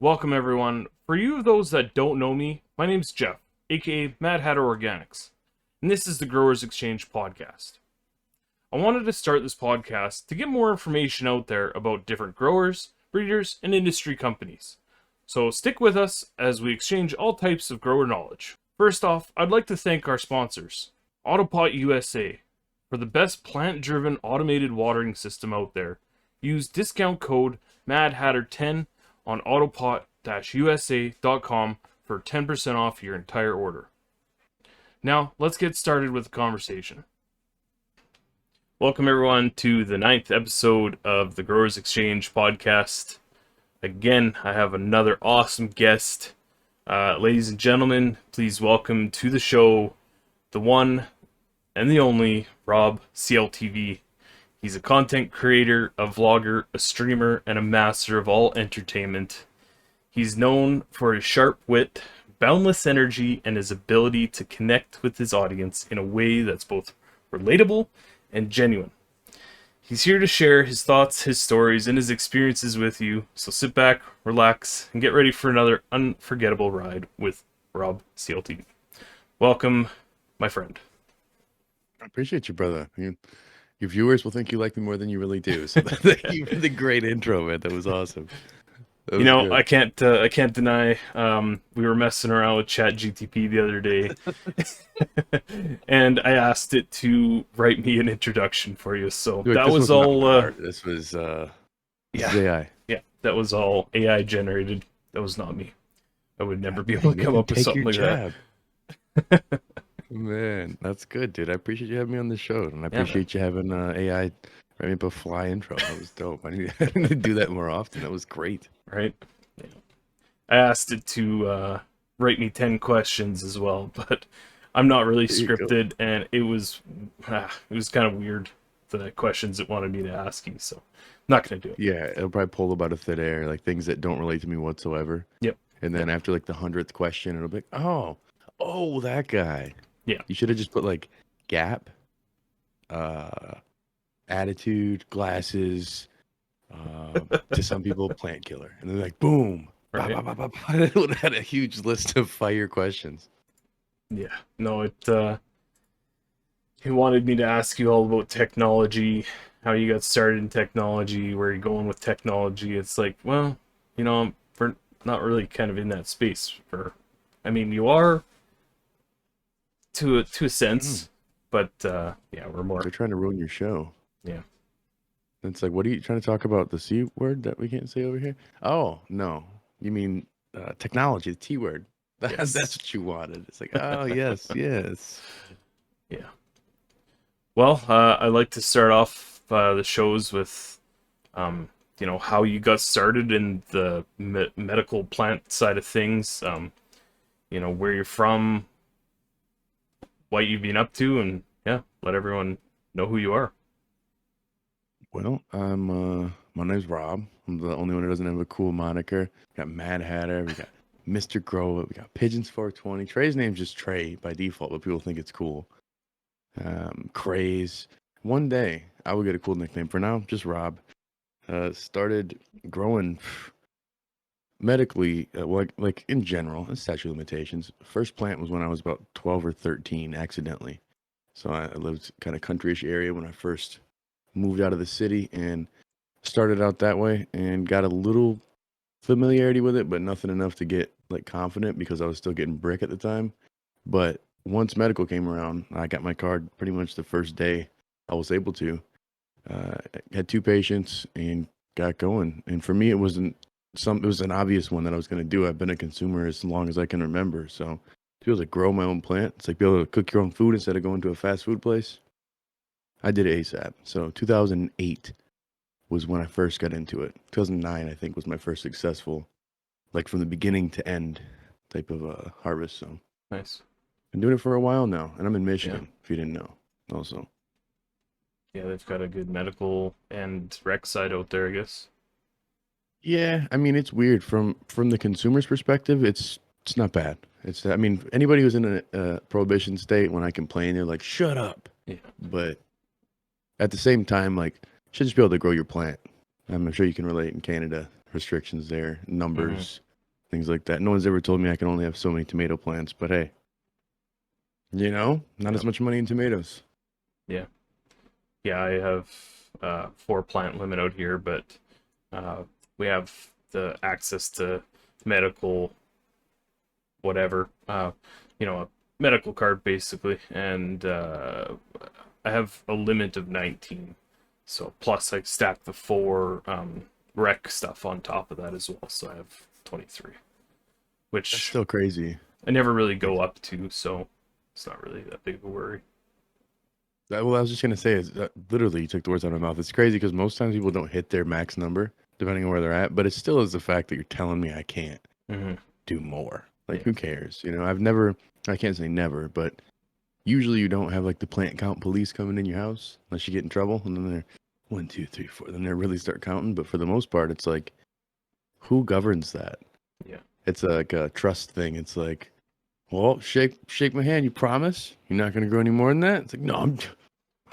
Welcome, everyone. For you of those that don't know me, my name's Jeff, aka Mad Hatter Organics, and this is the Growers Exchange podcast. I wanted to start this podcast to get more information out there about different growers, breeders, and industry companies. So stick with us as we exchange all types of grower knowledge. First off, I'd like to thank our sponsors, Autopot USA, for the best plant-driven automated watering system out there. Use discount code MADHATTER10 on autopot-usa.com for 10% off your entire order. Now, let's get started with the conversation. Welcome, everyone, to the 9th episode of the Growers Exchange podcast. Again, I have another awesome guest. Ladies and gentlemen, please welcome to the show the one and the only Robcltv. He's a content creator, a vlogger, a streamer, and a master of all entertainment. He's known for his sharp wit, boundless energy, and his ability to connect with his audience in a way that's both relatable and genuine. He's here to share his thoughts, his stories, and his experiences with you, so sit back, relax, and get ready for another unforgettable ride with Robcltv. Welcome, my friend. I appreciate you, brother. Your viewers will think you like me more than you really do. So thank you for the great intro, man. That was awesome. That was good. I can't deny. We were messing around with ChatGTP the other day, and I asked it to write me an introduction for you. So Dude, that this was not all. hard. This was Yeah, AI. yeah, that was all AI generated. That was not me. I would never be able to come up with something like that. Man, that's good, dude. I appreciate you having me on the show, and I appreciate you having AI write me up a fly intro. That was dope. I need to do that more often. That was great. Right? Yeah. I asked it to write me 10 questions as well, but I'm not really scripted, and it was kind of weird, the questions it wanted me to ask you, so I'm not going to do it. Yeah, it'll probably pull about a thin air, like things that don't relate to me whatsoever. Yep. And then after like the 100th question, it'll be like, oh, that guy. Yeah. You should have just put like gap, attitude, glasses, to some people, plant killer. And then like, boom. Right. It would have had a huge list of fire questions. Yeah. No, he wanted me to ask you all about technology, how you got started in technology, where you're going with technology. It's like, well, we're not really kind of in that space you are to a sense, but yeah, we're more. They're trying to ruin your show. Yeah. It's like, what are you trying to talk about? The C word that we can't say over here? Oh, no. You mean technology, the T word. Yes. That's what you wanted. It's like, oh, yes, yes. Yeah. Well, I like to start off the shows with, how you got started in the medical plant side of things, where you're from, what you've been up to, and yeah, let everyone know who you are. Well, my name's Rob. I'm the only one who doesn't have a cool moniker. We got Mad Hatter, we got Mr. Grow It, we got Pigeons 420. Trey's name's just Trey by default, but people think it's cool. Craze. One day I will get a cool nickname. For now, just Rob. Started growing medically, like in general, statute of limitations. First plant was when I was about 12 or 13, accidentally. So I lived kind of countryish area when I first moved out of the city and started out that way and got a little familiarity with it, but nothing enough to get like confident because I was still getting brick at the time. But once medical came around, I got my card pretty much the first day I was able to. Had 2 patients and got going. And for me, it was an obvious one that I was going to do. I've been a consumer as long as I can remember. So to be able to grow my own plant, it's like be able to cook your own food instead of going to a fast food place. I did it ASAP. So 2008 was when I first got into it. 2009, I think, was my first successful, like from the beginning to end type of harvest. So Nice. Been doing it for a while now, and I'm in Michigan, if you didn't know, also. Yeah, they've got a good medical and rec side out there, I guess. Yeah, I mean, it's weird from the consumer's perspective. It's not bad. Anybody who's in a prohibition state, when I complain, they're like, "Shut up." Yeah. But at the same time, like, you should just be able to grow your plant. I'm sure you can relate in Canada. Restrictions there, numbers, things like that. No one's ever told me I can only have so many tomato plants, but hey, not as much money in tomatoes. Yeah. Yeah, I have 4 plant limit out here, but we have the access to medical whatever, a medical card basically, and I have a limit of 19. So plus I stack the 4 rec stuff on top of that as well, so I have 23, That's which still crazy. I never really go up to, so it's not really that big of a worry. Well, I was just gonna say is literally you took the words out of my mouth. It's crazy because most times people don't hit their max number depending on where they're at, but it still is the fact that you're telling me I can't Mm-hmm. do more. Like, Yeah. who cares? I can't say never, but usually you don't have like the plant count police coming in your house unless you get in trouble, and then they're 1, 2, 3, 4. Then they really start counting. But for the most part, it's like, who governs that? Yeah. It's like a trust thing. It's like, well, shake my hand. You promise you're not gonna grow any more than that? It's like, no,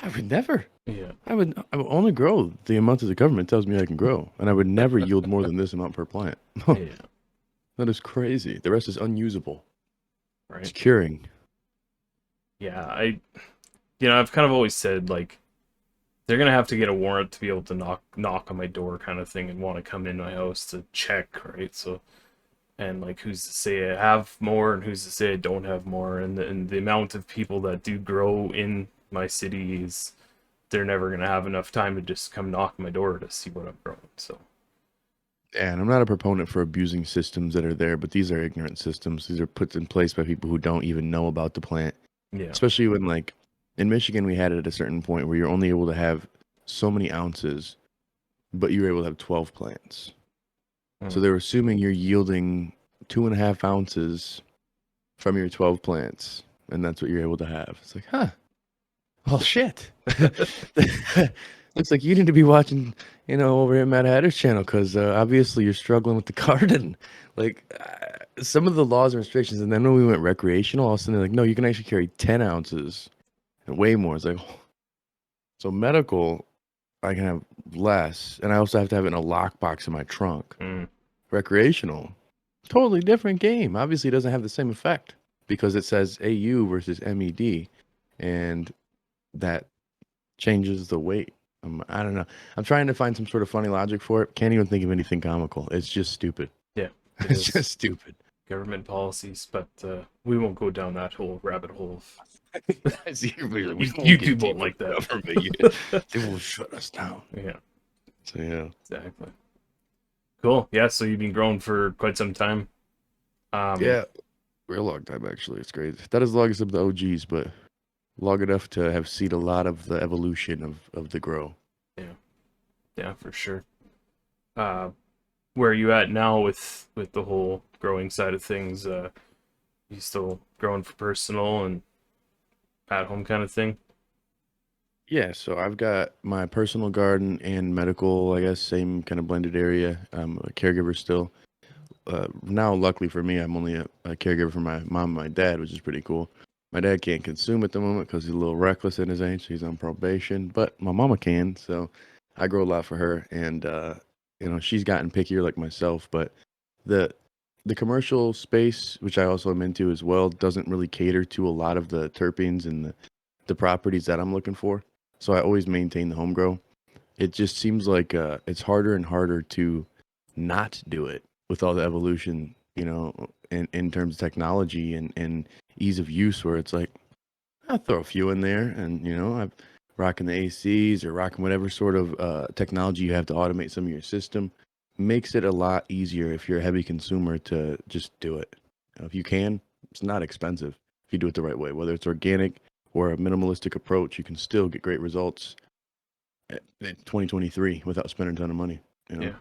I would never. Yeah. I would only grow the amount that the government tells me I can grow, and I would never yield more than this amount per plant. Yeah. That is crazy. The rest is unusable. It's Right. curing. Yeah, I've kind of always said like they're gonna have to get a warrant to be able to knock on my door kind of thing and want to come in my house to check, right? So, and like who's to say I have more and who's to say I don't have more, and the amount of people that do grow in my city is they're never gonna have enough time to just come knock on my door to see what I'm growing. So And I'm not a proponent for abusing systems that are there, but these are ignorant systems. These are put in place by people who don't even know about the plant. yeah. Especially when, like, in Michigan, we had it at a certain point where you're only able to have so many ounces, but you were able to have 12 plants. So Mm. they're assuming you're yielding 2.5 ounces from your 12 plants, and that's what you're able to have. It's like, huh? Well, shit. Looks like you need to be watching, over at Matt Hatter's channel because obviously you're struggling with the garden. Like some of the laws and restrictions, and then when we went recreational, all of a sudden they're like, no, you can actually carry 10 ounces and way more. It's like, so medical, I can have less, and I also have to have it in a lockbox in my trunk. Mm. Recreational, totally different game. Obviously, it doesn't have the same effect because it says AU versus MED, and that changes the weight. I don't know. I'm trying to find some sort of funny logic for it. Can't even think of anything comical. It's just stupid. Yeah, it It's is just stupid. government policies, but we won't go down that whole rabbit hole. YouTube won't like that. They will shut us down. Yeah, So yeah. exactly. Cool. Yeah, so you've been growing for quite some time. Yeah. Real long time actually. It's great. Not as long as some of the OGs, but long enough to have seen a lot of the evolution of the grow. Yeah, for sure. Where are you at now with the whole growing side of things? You still growing for personal and at home kind of thing? Yeah, so I've got my personal garden and medical, I guess, same kind of blended area. I'm a caregiver still. Now, luckily for me, I'm only a caregiver for my mom and my dad, which is pretty cool. My dad can't consume at the moment because he's a little reckless in his age. He's on probation, but my mama can, so I grow a lot for her. And she's gotten pickier like myself, but the the commercial space, which I also am into as well, doesn't really cater to a lot of the terpenes and the properties that I'm looking for. So I always maintain the home grow. It just seems like it's harder and harder to not do it with all the evolution, in terms of technology and ease of use, where it's like, I'll throw a few in there and, I'm rocking the ACs or rocking whatever sort of technology you have to automate some of your system. Makes it a lot easier if you're a heavy consumer to just do it. If you can, it's not expensive if you do it the right way. Whether it's organic or a minimalistic approach, you can still get great results in 2023 without spending a ton of money. Yeah.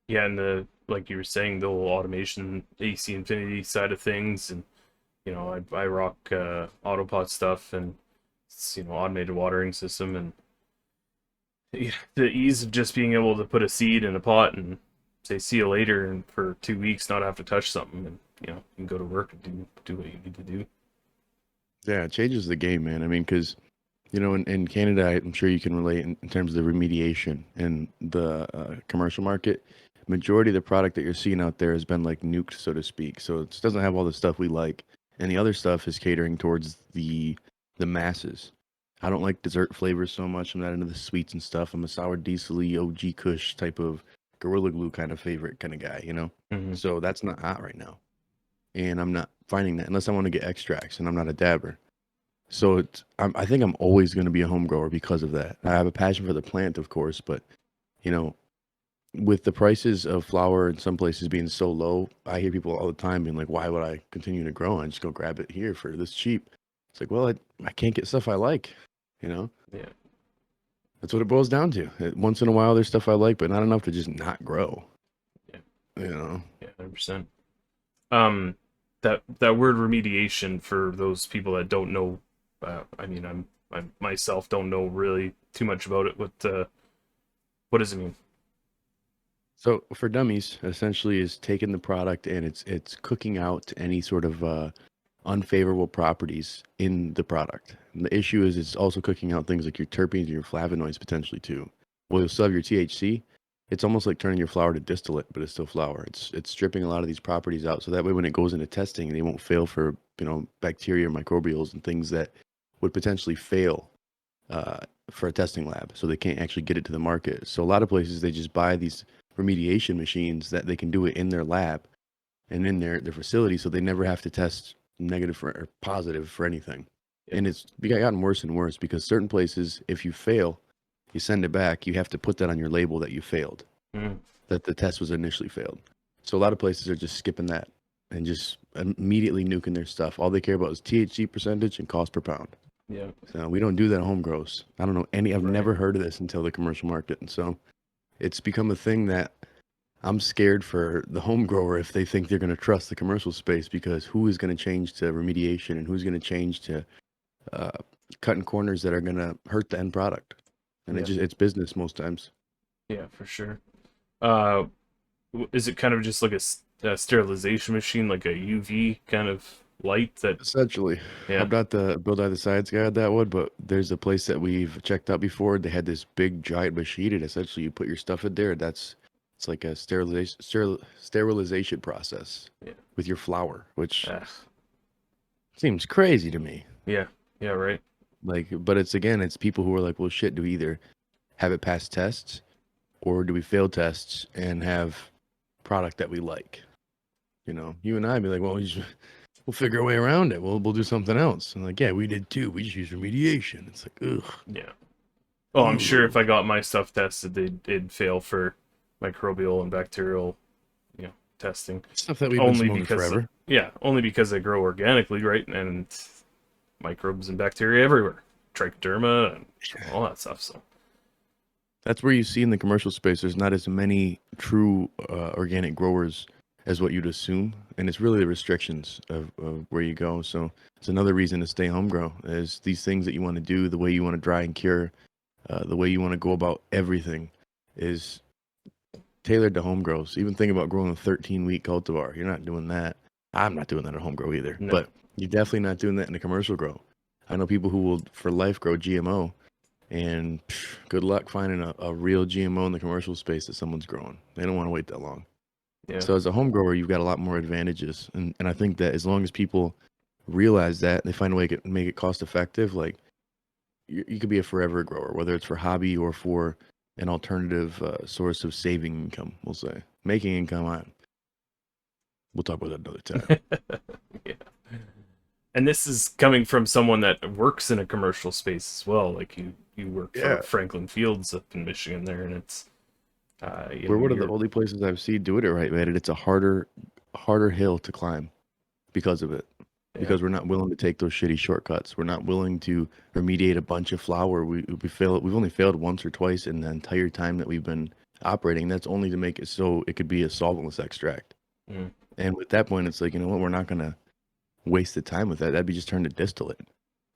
Yeah, and like you were saying, the whole automation AC Infinity side of things, and I rock Autopot stuff, and it's automated watering system, and the ease of just being able to put a seed in a pot and say see you later, and for 2 weeks not have to touch something, and you can go to work and do what you need to do. Yeah, it changes the game, man. I mean, because in Canada, I'm sure you can relate in terms of the remediation and the commercial market. majority of the product that you're seeing out there has been like nuked, so to speak. So it doesn't have all the stuff we like, and the other stuff is catering towards the masses. I don't like dessert flavors so much. I'm not into the sweets and stuff. I'm a sour diesel OG Kush type of Gorilla Glue kind of favorite kind of guy, you know. Hmm. So that's not hot right now, and I'm not finding that unless I want to get extracts, and I'm not a dabber. So I think I'm always going to be a home grower because of that. I have a passion for the plant, of course, but you know, with the prices of flour in some places being so low, I hear people all the time being like, "Why would I continue to grow? I just go grab it here for this cheap." It's like, well, I can't get stuff I like, you know. Yeah. That's what it boils down to. Once in a while, there's stuff I like, but not enough to just not grow. Yeah. You know. Yeah. 100%. Um, that word remediation, for those people that don't know, I mean, I myself don't know really too much about it. What does it mean? So for dummies, essentially is taking the product and it's cooking out any sort of unfavorable properties in the product. And the issue is it's also cooking out things like your terpenes and your flavonoids potentially too. Well, you'll still have your THC. It's almost like turning your flour to distillate, but it's still flour. It's stripping a lot of these properties out, so that way when it goes into testing, they won't fail for bacteria, microbials, and things that would potentially fail uh, for a testing lab. So they can't actually get it to the market. So a lot of places they just buy these remediation machines that they can do it in their lab and in their facility, so they never have to test negative or positive for anything. Yeah. And it's gotten worse and worse because certain places, if you fail, you send it back, you have to put that on your label that you failed, Mm. that the test was initially failed. So a lot of places are just skipping that and just immediately nuking their stuff. All they care about is THC percentage and cost per pound. Yeah. So we don't do that at home grows. I don't know any, I've Right. never heard of this until the commercial market. And so it's become a thing that I'm scared for the home grower if they think they're going to trust the commercial space, because who is going to change to remediation and who's going to change to uh, cutting corners that are going to hurt the end product? And Yeah. it's business most times. Yeah, for sure. Uh, is it kind of just like a sterilization machine, like a UV kind of light that? Essentially, Yeah. I'm not the build either sides guy on that one, but there's a place that we've checked out before. They had this big giant machine, and essentially you put your stuff in there. It's like a sterilization process Yeah. with your flour, which Ah, seems crazy to me. yeah. Yeah. Right. Like, but it's people who are like, well, shit, do we either have it pass tests or do we fail tests and have product that we like? You know, you and I be like, well, we'll figure a way around it. We'll do something else. And like, yeah, we did too. We just use remediation. It's like, ugh. Yeah. Oh, I'm sure if Ugh. I got my stuff tested, it'd fail for microbial and bacterial, testing. Stuff that we've been Only smoking because, forever. yeah, only because I grow organically, right? And microbes and bacteria everywhere, trichoderma and all that stuff. So That's where you see in the commercial space, there's not as many true organic growers as what you'd assume. And it's really the restrictions of where you go. So it's another reason to stay home grow is these things that you want to do, the way you want to dry and cure, the way you want to go about everything is tailored to home grows. Even think about growing a 13-week cultivar. You're not doing that. I'm not doing that at home grow either. no, But you're definitely not doing that in a commercial grow. I know people who will, for life, grow GMO. And good luck finding a real GMO in the commercial space that someone's growing. They don't want to wait that long. yeah, So as a home grower, you've got a lot more advantages. And I think that as long as people realize that, they find a way to make it cost effective, like you could be a forever grower, whether it's for hobby or for an alternative source of saving income, we'll say. Making income, we'll talk about that another time. yeah. And this is coming from someone that works in a commercial space as well. Like you work for Yeah. Franklin Fields up in Michigan there, and it's We're one of the you're only places I've seen doing it right, man. And it's a harder hill to climb because of it. yeah, Because we're not willing to take those shitty shortcuts. We're not willing to remediate a bunch of flour. We've only failed once or twice in the entire time that we've been operating. That's only to make it so it could be a solventless extract. mm, And at that point, it's like, you know what? We're not gonna waste the time with that. That'd be just turned to distillate.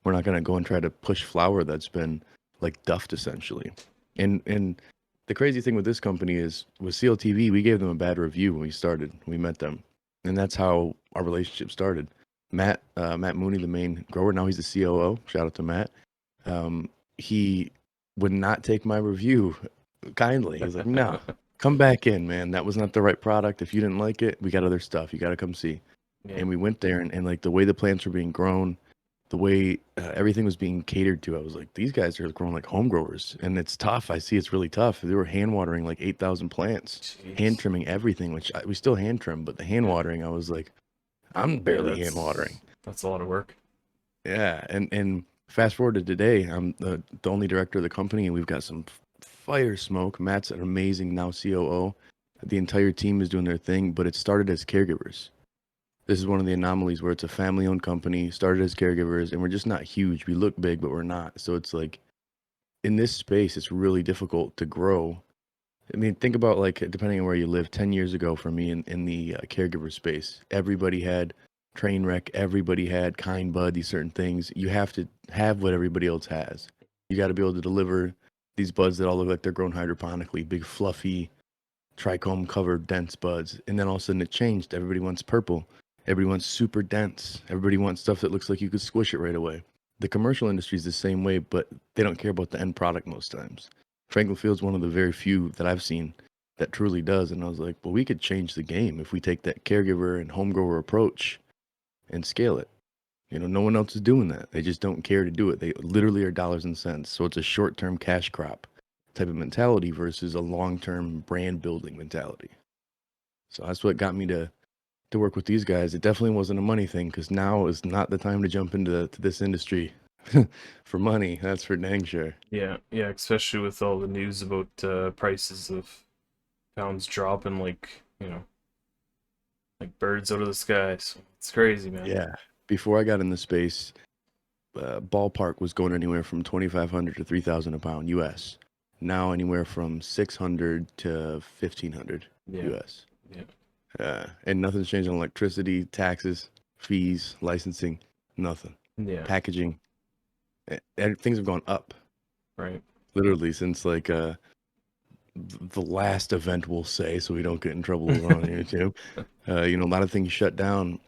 We're not gonna go and try to push flour that's been like duffed essentially. And the crazy thing with this company is with CLTV, we gave them a bad review when we started. We met them, and that's how our relationship started. Matt Mooney, the main grower, now he's the COO. Shout out to Matt. He would not take my review kindly. He's like, no, come back in, man. That was not the right product. If you didn't like it, we got other stuff. You got to come see. Yeah. And we went there, and like the way the plants were being grown, the way everything was being catered to, I was like, these guys are growing like home growers, and it's tough. I see it's really tough. They were hand watering like 8,000 plants, hand Jeez. trimming everything, which we still hand trim, but the hand Yeah. watering, I was like, I'm Yeah, barely hand watering. that's a lot of work. Yeah, and fast forward to today, I'm the only director of the company, and we've got some fire smoke. Matt's an amazing now COO. The entire team is doing their thing, but it started as caregivers. This is one of the anomalies where it's a family-owned company, started as caregivers, and we're just not huge. We look big, but we're not. So it's like in this space, it's really difficult to grow. I mean, think about like depending on where you live. 10 years ago, for me in the caregiver space, everybody had train wreck, everybody had kind bud, these certain things. You have to have what everybody else has. You got to be able to deliver these buds that all look like they're grown hydroponically, big fluffy trichome covered dense buds. And then all of a sudden it changed. Everybody wants purple. Everybody wants super dense. Everybody wants stuff that looks like you could squish it right away. The commercial industry is the same way, but they don't care about the end product most times. Franklin Field's one of the very few that I've seen that truly does. And I was like, well, we could change the game if we take that caregiver and home grower approach and scale it. You know, no one else is doing that. They just don't care to do it. They literally are dollars and cents. So it's a short-term cash crop type of mentality versus a long-term brand building mentality. So that's what got me to work with these guys. It definitely wasn't a money thing because now is not the time to jump into to this industry for money. That's for dang sure. Yeah, yeah, especially with all the news about prices of pounds dropping like birds out of the sky. So it's crazy, man. Yeah. Before I got in the space, ballpark was going anywhere from 2,500 to 3,000 a pound US. Now anywhere from 600 to 1,500 Yeah, US. yeah, And nothing's changed on electricity, taxes, fees, licensing, nothing. yeah, Packaging, things have gone up right. literally since like the last event, we'll say, so we don't get in trouble over on YouTube. You know, a lot of things shut down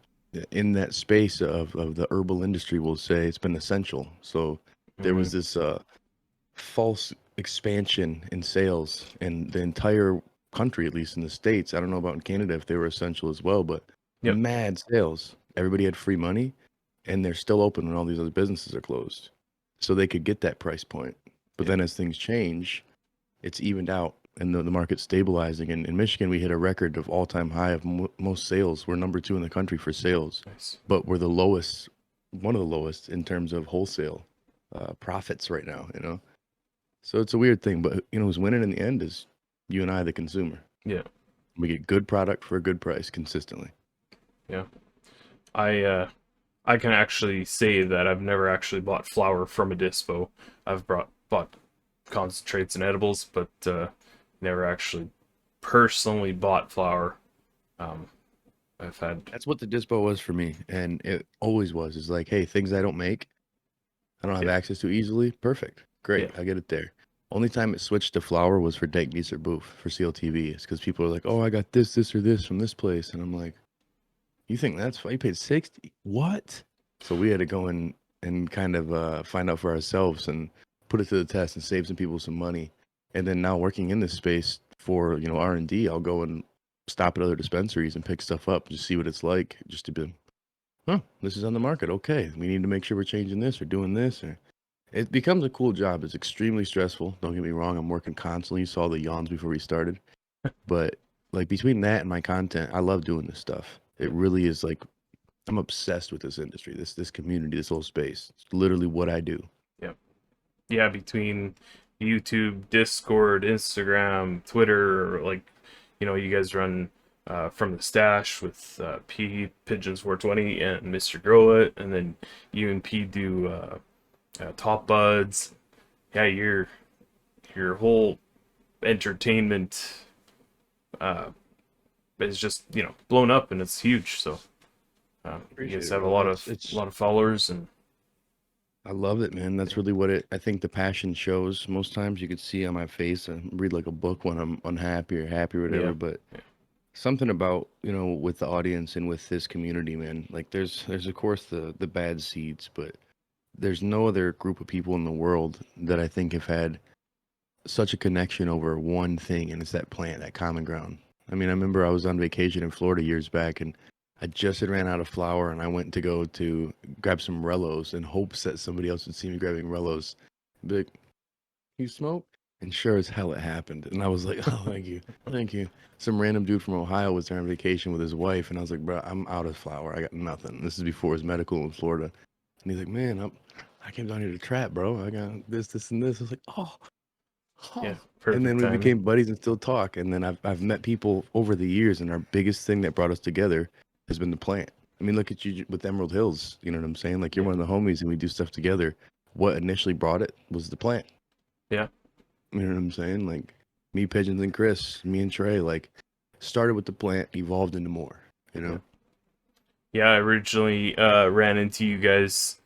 in that space of the herbal industry. We'll say it's been essential. So there Hmm. was this false expansion in sales, and the entire country, at least in the States. I don't know about in Canada if they were essential as well, but Yep. mad sales. Everybody had free money, and they're still open when all these other businesses are closed. So they could get that price point. But Yeah. then as things change, it's evened out and the market's stabilizing. And in Michigan, we hit a record of all-time high of most sales. We're number 2 in the country for sales, Nice. but we're the lowest, one of the lowest in terms of wholesale profits right now, you know? So it's a weird thing, but you know, who's winning in the end is you and I, the consumer. Yeah, We get good product for a good price consistently. yeah. I can actually say that I've never actually bought flour from a dispo. I've bought concentrates and edibles, but never actually personally bought flour. Um, I've had That's what the dispo was for me, and it always was. Is like, hey, things I don't make, I don't have yeah, access to easily. Perfect, yeah, great, I get it there. Only time it switched to flour was for Dank Nieser Boof for CLTV. It's because people are like, oh, I got this, or this from this place, and I'm like, you think that's fine? You paid 60? What? So we had to go in and kind of find out for ourselves and put it to the test and save some people some money. And then now working in this space for R&D, I'll go and stop at other dispensaries and pick stuff up, just see what it's like, just to be, huh, this is on the market. Okay, we need to make sure we're changing this or doing this. Or it becomes a cool job. It's extremely stressful. Don't get me wrong. I'm working constantly. You saw the yawns before we started, but like between that and my content, I love doing this stuff. It yeah, really is like I'm obsessed with this industry, this community, this whole space. It's literally what I do. yeah, yeah. Between YouTube, Discord, Instagram, Twitter, like you guys run from the stash with P Pigeons 420 and Mr. Grow It, and then you and P do Top Buds. Yeah, your whole entertainment uh, is just blown up and it's huge. So you Appreciate guys it, have a bro. lot It's of it's followers and I love it, man. That's yeah, really what I think the passion shows. Most times you could see on my face. I read like a book when I'm unhappy or happy or yeah, whatever, but yeah, something about, with the audience and with this community, man. Like there's of course the bad seeds, but there's no other group of people in the world that I think have had such a connection over one thing, and it's that plant, that common ground. I mean, I remember I was on vacation in Florida years back, and I just had ran out of flour, and I went to go to grab some Rellos in hopes that somebody else would see me grabbing Rellos. Be like, "You smoke?" And sure as hell it happened. And I was like, "Oh, thank you, thank you." Some random dude from Ohio was there on vacation with his wife, and I was like, "Bro, I'm out of flour. I got nothing." This is before his medical in Florida, and he's like, "Man, I came down here to trap, bro. I got this, and this." I was like, "Oh." Yeah, Huh. And perfect then we timing. became buddies and still talk. And then I've met people over the years, and our biggest thing that brought us together has been the plant. I mean, look at you with Emerald Hills. You know what I'm saying? Like you're Yeah, one of the homies, and we do stuff together. What initially brought it was the plant. yeah, You know what I'm saying? Like me, Pigeons, and Chris, me and Trey, like started with the plant, evolved into more. You yeah. know? Yeah, I originally ran into you guys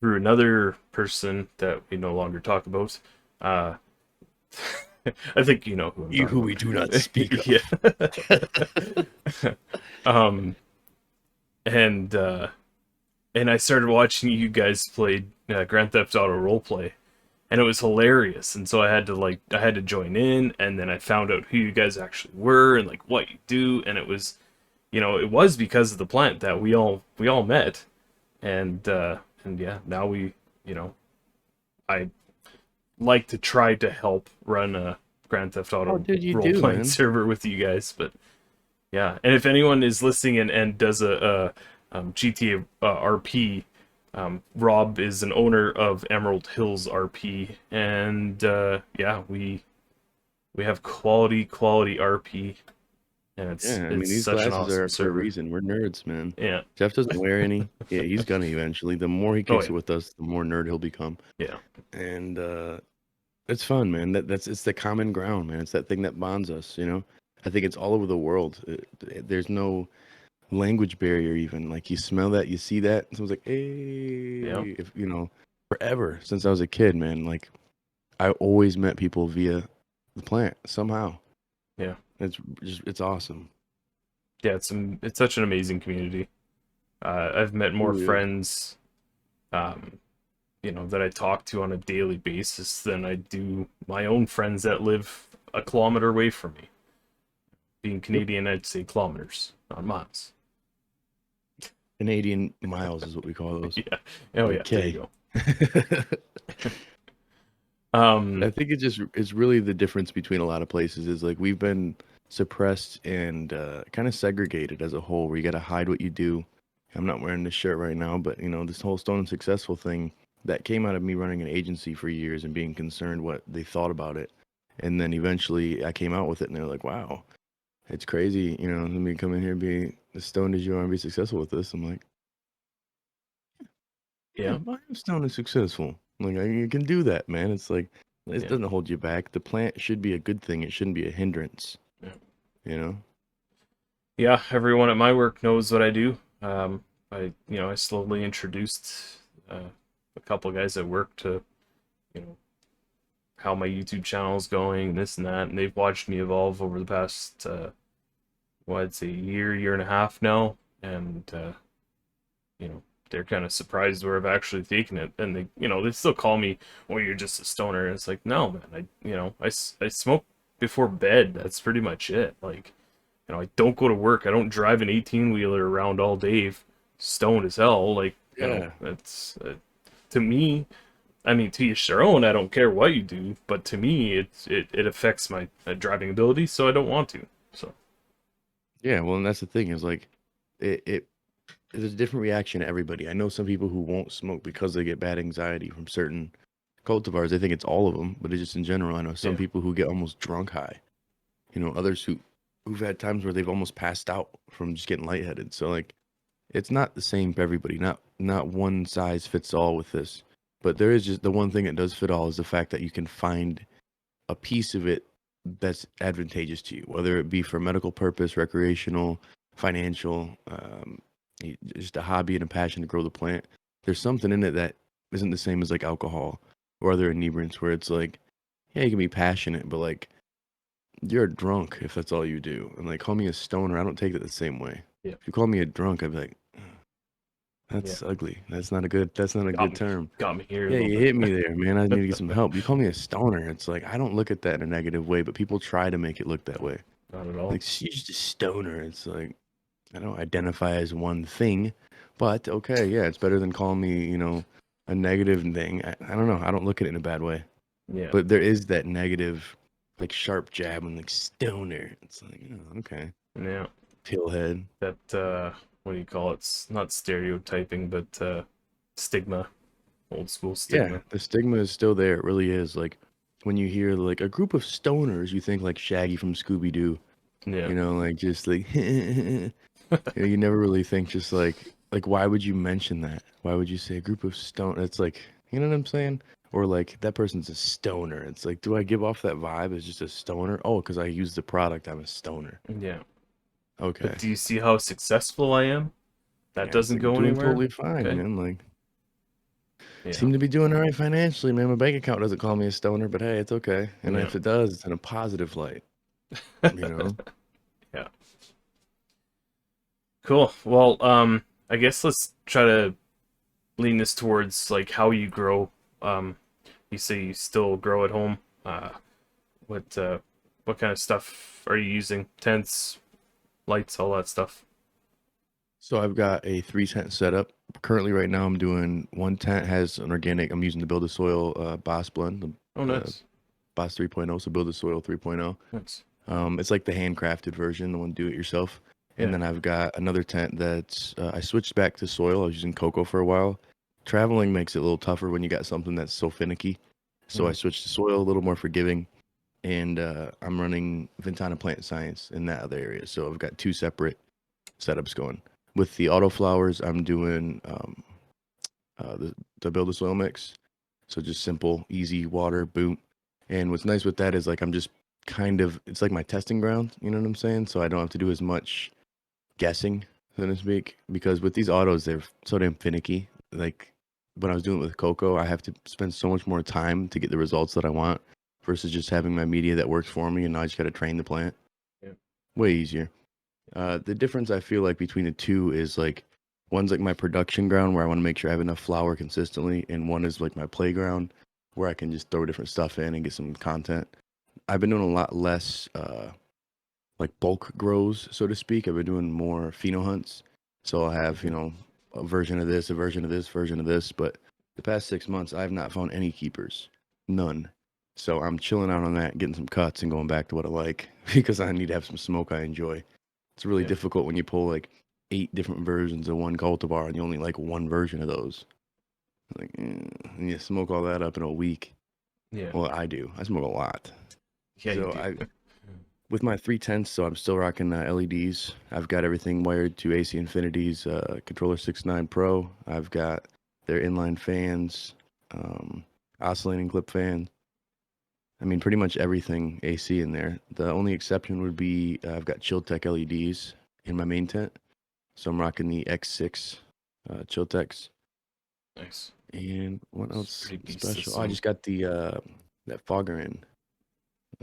through another person that we no longer talk about. Uh, I think you know who I'm You talking who we do not about. speak Yeah. of. um, and and I started watching you guys play Grand Theft Auto roleplay, and it was hilarious. And so I had to join in, and then I found out who you guys actually were and like what you do, and it was, it was because of the plant that we all met, and yeah, now you know, I like to try to help run a Grand Theft Oh, Auto dude, you role do, playing man. server with you guys, but yeah, and if anyone is listening and does a GTA RP, Rob is an owner of Emerald Hills RP, and yeah, we have quality RP, and Yeah, I mean, it's these such an glasses awesome are for a server. reason. We're nerds, man. Yeah. Jeff doesn't wear any. Yeah, he's gonna eventually. The more he Oh kicks yeah. it with us, the more nerd he'll become. Yeah. And it's fun, man. That's it's the common ground, man. It's that thing that bonds us, you know? I think it's all over the world. There's no language barrier even. Like you smell that, you see that, and someone's like, Yeah. "Hey," if you know, forever since I was a kid, man. Like I always met people via the plant somehow. Yeah. It's awesome. Yeah. It's such an amazing community. I've met It more really is. friends, um, that I talk to on a daily basis than I do my own friends that live a kilometer away from me. Being Yep. Canadian, I'd say kilometers, not miles. Canadian miles is what we call those. Yeah. Oh Like yeah, there you K. go. I think it's really the difference between a lot of places is like we've been suppressed and kind of segregated as a whole, where you got to hide what you do. I'm not wearing this shirt right now, but this whole Stone and Successful thing that came out of me running an agency for years and being concerned what they thought about it, and then eventually I came out with it, and they're like, "Wow, it's crazy." Let me come in here and be as stoned as you are and be successful with this. I'm like, "Yeah, Yeah. I am stoned and successful. Like you can do that, man." It's like it Yeah. doesn't hold you back. The plant should be a good thing. It shouldn't be a hindrance. Yeah. You know? Yeah, everyone at my work knows what I do. I slowly introduced a couple guys at work to, you know, how my YouTube channel is going, and this and that, and they've watched me evolve over the past, well, I'd say year and a half now, and you know, they're kind of surprised where I've actually taken it, and they still call me, "Well, you're just a stoner," and it's like, no, man, I smoke before bed. That's pretty much it. Like, I don't go to work. I don't drive an 18 wheeler around all day, stoned as hell. Like, Yeah. that's to me. I mean, to each their own. I don't care what you do, but to me, it affects my driving ability, so I don't want to. So Yeah. Well, and that's the thing is like, it there's a different reaction to everybody. I know some people who won't smoke because they get bad anxiety from certain cultivars. I think it's all of them, but it's just in general. I know some yeah, people who get almost drunk high. Others who've had times where they've almost passed out from just getting lightheaded. So like, it's not the same for everybody. Not one size fits all with this. But there is just the one thing that does fit all is the fact that you can find a piece of it that's advantageous to you, whether it be for medical purpose, recreational, financial, just a hobby and a passion to grow the plant. There's something in it that isn't the same as like alcohol or other inebriants, where it's like, yeah, you can be passionate, but like you're a drunk if that's all you do. And like, call me a stoner, I don't take it the same way. yeah, If you call me a drunk, I'd be like, Yeah. That's ugly. That's not a good. That's not a Got good me. term. Got me here a Yeah, little you bit. hit me there, man. I need to get some help. You call me a stoner. It's like I don't look at that in a negative way, but people try to make it look that way. Not at all. Like she's just a stoner. It's like I don't identify as one thing, but okay, yeah, it's better than calling me, a negative thing. I don't know. I don't look at it in a bad way, Yeah. but there is that negative, like sharp jab and like stoner. It's like, okay, Yeah. pillhead. That what do you call it? It's not stereotyping, but stigma. Old school Yeah, stigma. the stigma is still there. It really is. Like when you hear like a group of stoners, you think like Shaggy from Scooby Doo. Yeah. Like just like you never really think just like why would you mention that? Why would you say a group of stone? It's like, you know what I'm saying? Or like that person's a stoner. It's like, do I give off that vibe as just a stoner? Oh, because I use the product, I'm a stoner. Yeah. But Okay. do you see how successful I am? That Yeah, it's doesn't like I'm go doing anywhere. totally fine, Okay. man. Like Yeah. seem to be doing all right financially, man. My bank account doesn't call me a stoner, but hey, it's okay. And Yeah. if it does, it's in a positive light, you know? Yeah. Cool. Well, I guess let's try to lean this towards like how you grow. Um, you say you still grow at home. What what kind of stuff are you using? Tents, lights, all that stuff. So I've got a 3 tent setup. Currently, right now, I'm doing one tent has an organic. I'm using the Build a Soil Boss blend, Oh, the nice. Boss 3.0, so Build a Soil 3.0. Nice. It's like the handcrafted version, the one do it yourself. And Yeah. then I've got another tent that's I switched back to soil. I was using cocoa for a while. Traveling makes it a little tougher when you got something that's so finicky. So I Mm. switched to soil, a little more forgiving, and I'm running Ventana Plant Science in that other area. So I've got two separate setups going. With the auto flowers, I'm doing the build a soil mix. So just simple, easy water, boom. And what's nice with that is like I'm just kind of it's like my testing ground, you know what I'm saying? So I don't have to do as much guessing, so to speak. Because with these autos, they're so damn finicky. Like when I was doing it with cocoa, I have to spend so much more time to get the results that I want versus just having my media that works for me and now I just gotta train the plant. Yeah. Way easier. The difference I feel like between the two is like one's like my production ground where I want to make sure I have enough flour consistently, and one is like my playground where I can just throw different stuff in and get some content. I've been doing a lot less like bulk grows, so to speak. I've been doing more pheno hunts. So I'll have, Mhm. a version of this, a version of this, version of this. But the past 6 months, I have not found any keepers. None. So I'm chilling out on that, getting some cuts and going back to what I like because I need to have some smoke I enjoy. It's really Yeah. difficult when you pull like 8 different versions of one cultivar and you only like one version of those. Like, and you smoke all that up in a week. Yeah. Well, I do. I smoke a lot. Yeah, you So do. with my 310s, so I'm still rocking LEDs. I've got everything wired to AC Infinity's Controller 69 Pro. I've got their inline fans, um, oscillating clip fan. I mean, pretty much everything AC in there. The only exception would be I've got Chilltech LEDs in my main tent. So I'm rocking the X6 Chilltechs. Nice. And what It's a else pretty beast special? Oh, I system. just got the that fogger in,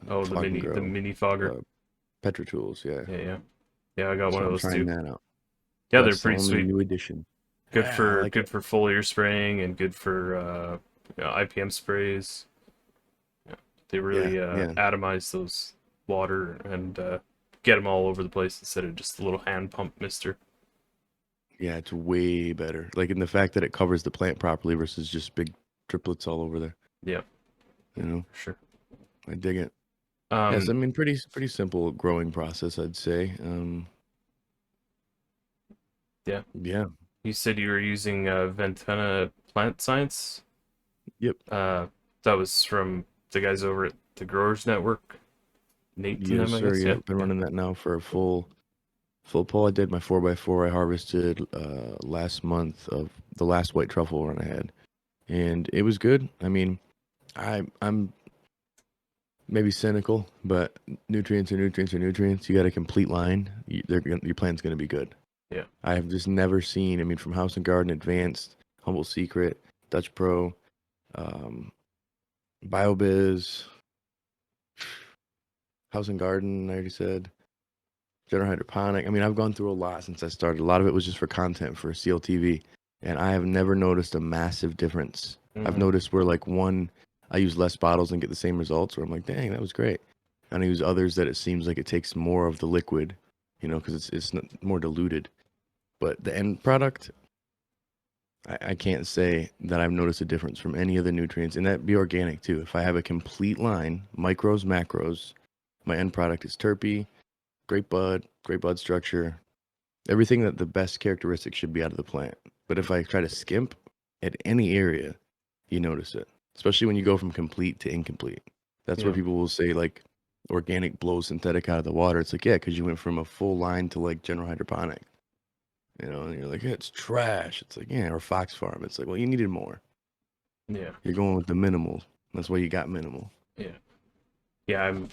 Oh, fog and the grow, mini fogger. uh, Petra Tools. Yeah. Yeah, yeah. Yeah, I got one So of I'm those trying too. that out. Yeah, they're That's the pretty only sweet. new addition. Good Yeah, I for like it. foliar spraying and good for IPM sprays. Yeah, they Yeah, really yeah, atomize those water and get them all over the place instead of just a little hand pump mister. yeah. It's way better. Like in the fact that it covers the plant properly versus just big triplets all over there. Yeah, You know, for sure. I dig it. Yes, I Um, mean pretty simple growing process, I'd say. yeah. Yeah, You said you were using Ventana Plant Science. yep, Uh, that was from the guys over at the Growers Network. Nate and yes, them, I sir. guess. Yeah, Yep, been yeah. running that now for a full pull. I did my 4x4. I harvested last month of the last white truffle run I had, and it was good. I mean, I'm maybe cynical, but nutrients are nutrients are nutrients. You got a complete line. Your plant's gonna be good. Yeah. I have just never seen. I mean, from House and Garden, Advanced, Humble Secret, Dutch Pro, um, BioBiz, House and Garden. I already said General Hydroponic. I mean, I've gone through a lot since I started. A lot of it was just for content for CLTV. and I have never noticed a massive difference. I've Mm, noticed where like one, I use less bottles and get the same results, where I'm like, dang, that was great. And I use others that it seems like it takes more of the liquid, because it's more diluted. But the end product, I can't say that I've noticed a difference from any of the nutrients, and that be organic too. If I have a complete line, micros, macros, my end product is terpene, great bud structure, everything that the best characteristics should be out of the plant. But if I try to skimp at any area, you notice it, especially when you go from complete to incomplete. That's where yeah. people will say like organic blows synthetic out of the water. It's like, yeah, because you went from a full line to like general hydroponic, and you're like, yeah, it's trash. It's like, yeah, or Fox Farm. It's like, well, you needed more. Yeah. You're going with the minimal. That's why you got minimal. Yeah. Yeah. I'm,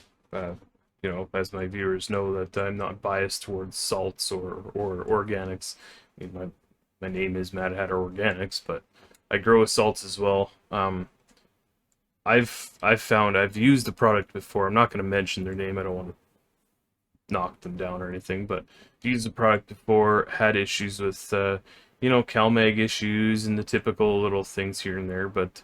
as my viewers know, that I'm not biased towards salts or organics. I mean, my name is Mad Hatter Organics, but I grow salts as well. I've found I've used the product before. I'm not going to mention their name. I don't want to knock them down or anything, but used the product before, had issues with, CalMag issues and the typical little things here and there. But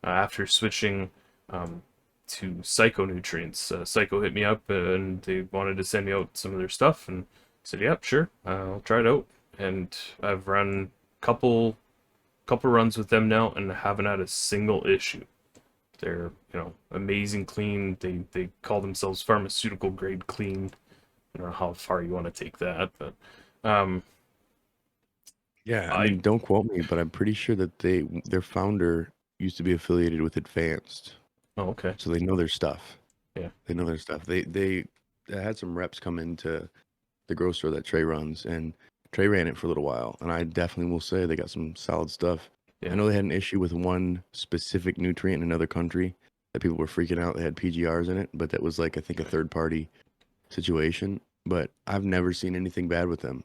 after switching um, to Psychonutrients, Psycho hit me up and they wanted to send me out some of their stuff, and I said, "Yep, sure, I'll try it out." And I've run couple runs with them now, and haven't had a single issue. They're amazing clean. They call themselves pharmaceutical grade clean. I don't know how far you want to take that, but um, Yeah, I I mean, don't quote me, but I'm pretty sure that their founder used to be affiliated with Advanced, oh, okay, so they know their stuff. yeah, They know their stuff. They had some reps come into the grocery store that Trey runs, and Trey ran it for a little while, and I definitely will say they got some solid stuff. I yeah, know they had an issue with one specific nutrient in another country that people were freaking out. They had PGRs in it, but that was like I think a third party situation. But I've never seen anything bad with them.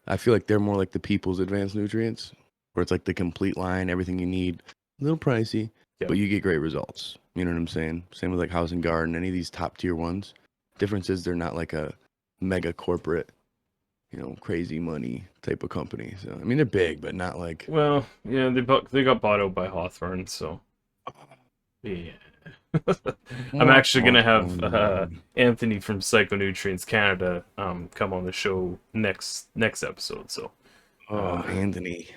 I feel like they're more like the people's advanced nutrients, where it's like the complete line, everything you need, a little pricey, yeah, but you get great results. You know what I'm saying? Same with like House and Garden, any of these top tier ones. Difference is they're not like a mega corporate, crazy money type of company. So I mean they're big, but not like well, yeah, they got bought out by Hawthorne, so yeah. I'm wah, actually wah, gonna have wah. Anthony from Psychonutrients Canada come on the show next episode. So Oh, uh, Anthony.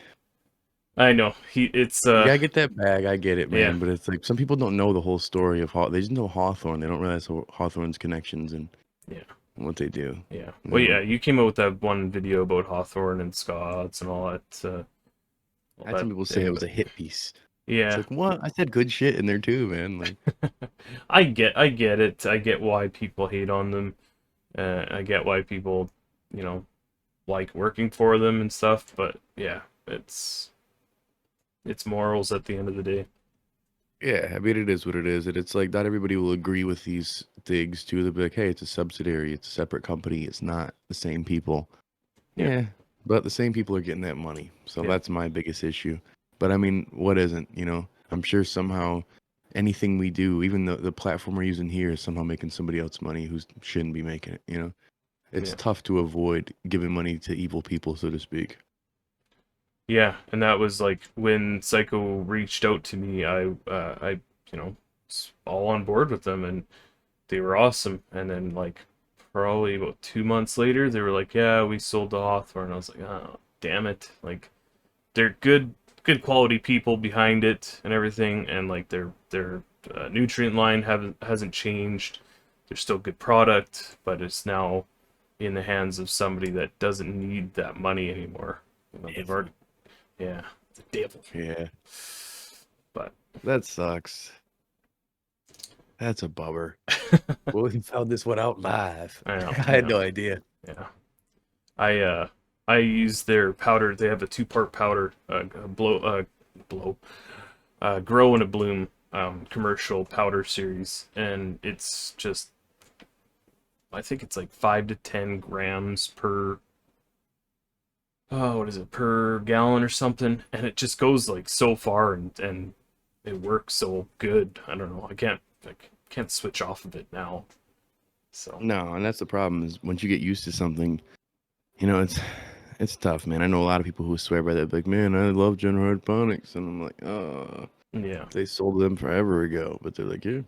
I know it's You gotta get that bag. I get it, yeah, man. But it's like some people don't know the whole story of They just know Hawthorne. They don't realize Hawthorne's connections and yeah. what they do. Yeah. You Well, yeah, know, you came out with that one video about Hawthorne and Scots and all I had that some people say it thing, was but a hit piece. It's yeah. like, what? I said good shit in there too, man. Like, I get it. I get why people hate on them. I get why people, you know, like working for them and stuff, but yeah, it's morals at the end of the day. yeah, I mean, it is what it is. And it's like, not everybody will agree with these things too. They'll be like, hey, it's a subsidiary, it's a separate company, it's not the same people. Yeah. Yeah, but the same people are getting that money. So Yeah. that's my biggest issue. But I mean, what isn't, I'm sure somehow anything we do, even the platform we're using here is somehow making somebody else money who shouldn't be making it. It's Yeah. tough to avoid giving money to evil people, so to speak. Yeah, and that was like when Psycho reached out to me, was all on board with them and they were awesome. And then like probably about 2 months later, they were like, "Yeah, we sold to Hawthorne." I was like, "Oh, damn it!" Like they're good quality people behind it and everything, and like their nutrient line hasn't changed. They're still good product, but it's now in the hands of somebody that doesn't need that money anymore. They've already, Devil. yeah, the devil. Yeah, But that sucks. That's a bummer. Well, we found this one out live. I know, I had yeah, no idea. yeah. I uh I use their powder. They have a two-part powder, blow, grow in a bloom commercial powder series, and it's just I think it's like 5 to 10 grams per what is it, per gallon or something, and it just goes like so far and it works so good. I don't know. I can't switch off of it now. So No, and that's the problem is once you get used to something, it's it's tough, man. I know a lot of people who swear by that, like, man, I love general hydroponics, and I'm like, oh, Yeah. they sold them forever ago, but they're like, yeah,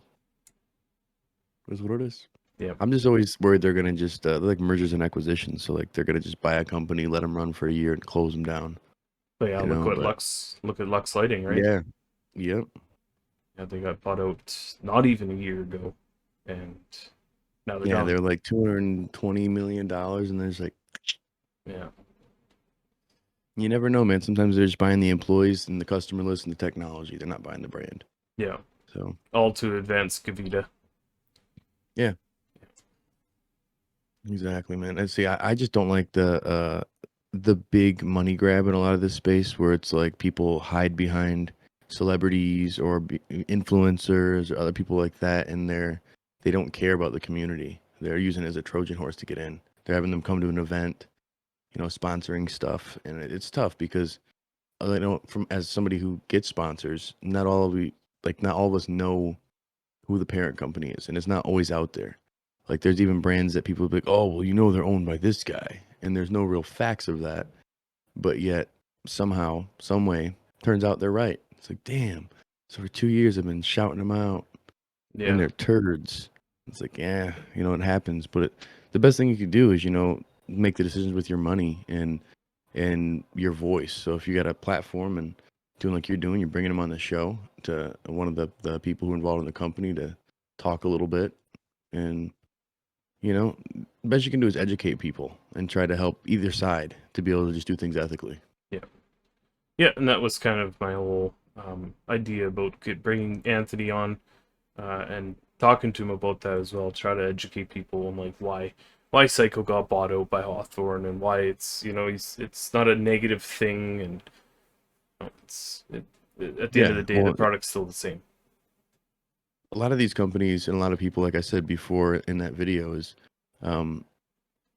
that's what it is. Yeah. I'm just always worried they're gonna just they're like mergers and acquisitions, so like they're gonna just buy a company, let them run for a year, and close them down. But yeah, You know, but Look at Lux Lighting, right? yeah, yep, Yeah, they got bought out not even a year ago, and now they're yeah, gone. they're like $220 million, and there's like, Yeah. you never know, man. Sometimes they're just buying the employees and the customer list and the technology. They're not buying the brand. Yeah. So All to advance Gavita. yeah, exactly, man. And see, I just don't like the big money grab in a lot of this space where it's like people hide behind celebrities or influencers or other people like that, and they don't care about the community. They're using it as a Trojan horse to get in. They're having them come to an event, sponsoring stuff, and it's tough because I know from as somebody who gets sponsors, not all of us know who the parent company is, and it's not always out there. Like there's even brands that people be like, oh, well, they're owned by this guy, and there's no real facts of that, but yet somehow, some way, turns out they're right. It's like, damn. So for 2 years, I've been shouting them out, and Yeah. they're turds. It's like, yeah, it happens. But the best thing you could do is, make the decisions with your money and your voice. So if you got a platform and doing like you're doing, you're bringing them on the show to one of the people who are involved in the company to talk a little bit. And, the best you can do is educate people and try to help either side to be able to just do things ethically. Yeah. Yeah, and that was kind of my whole idea about bringing Anthony on and talking to him about that as well. Try to educate people on like why Psycho got bought out by Hawthorne and why it's not a negative thing, and at the end of Yeah. the day the Well, product's still the same. a lot of these companies and a lot of people, like I said before in that video, is um,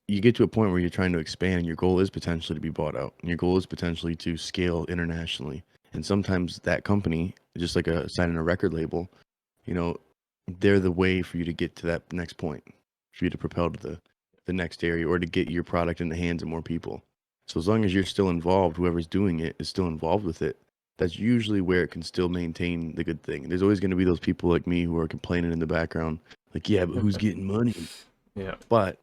you get to a point where you're trying to expand and your goal is potentially to be bought out. And your goal is potentially to scale internationally. And sometimes that company, just like signing a record label, you know, they're the way for you to get to that next point, for you to propel to the next area or to get your product in the hands of more people. So as long as you're still involved, whoever's doing it is still involved with it. That's usually where it can still maintain the good thing. There's always going to be those people like me who are complaining in the background, like, yeah, but who's getting money? Yeah. But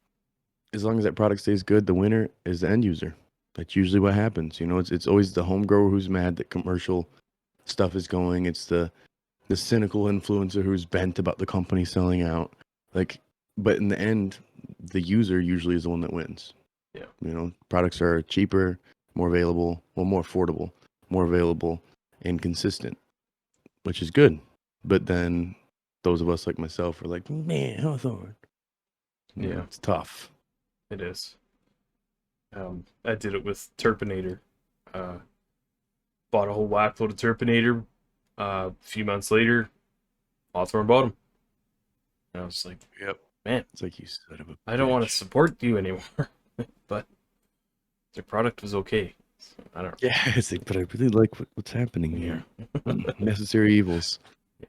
as long as that product stays good, the winner is the end user. That's usually what happens. It's always the home grower who's mad that commercial stuff is going. It's the cynical influencer who's bent about the company selling out. Like, but in the end, the user usually is the one that wins. Yeah. Products are cheaper, more available, well, more affordable, more available, and consistent, which is good. But then those of us like myself are like, man, Hawthorne. Yeah. It's tough. It is. I did it with Terpinator. Uh, Bought a whole whack load of Terpinator. A few months later, Hawthorne bought them. And I was like, Yep. man, It's like you son of a I don't want to bitch. support you anymore. But their product was okay. So, I don't know. Yeah, it's like, but I really like what's happening Yeah. here. Necessary evils.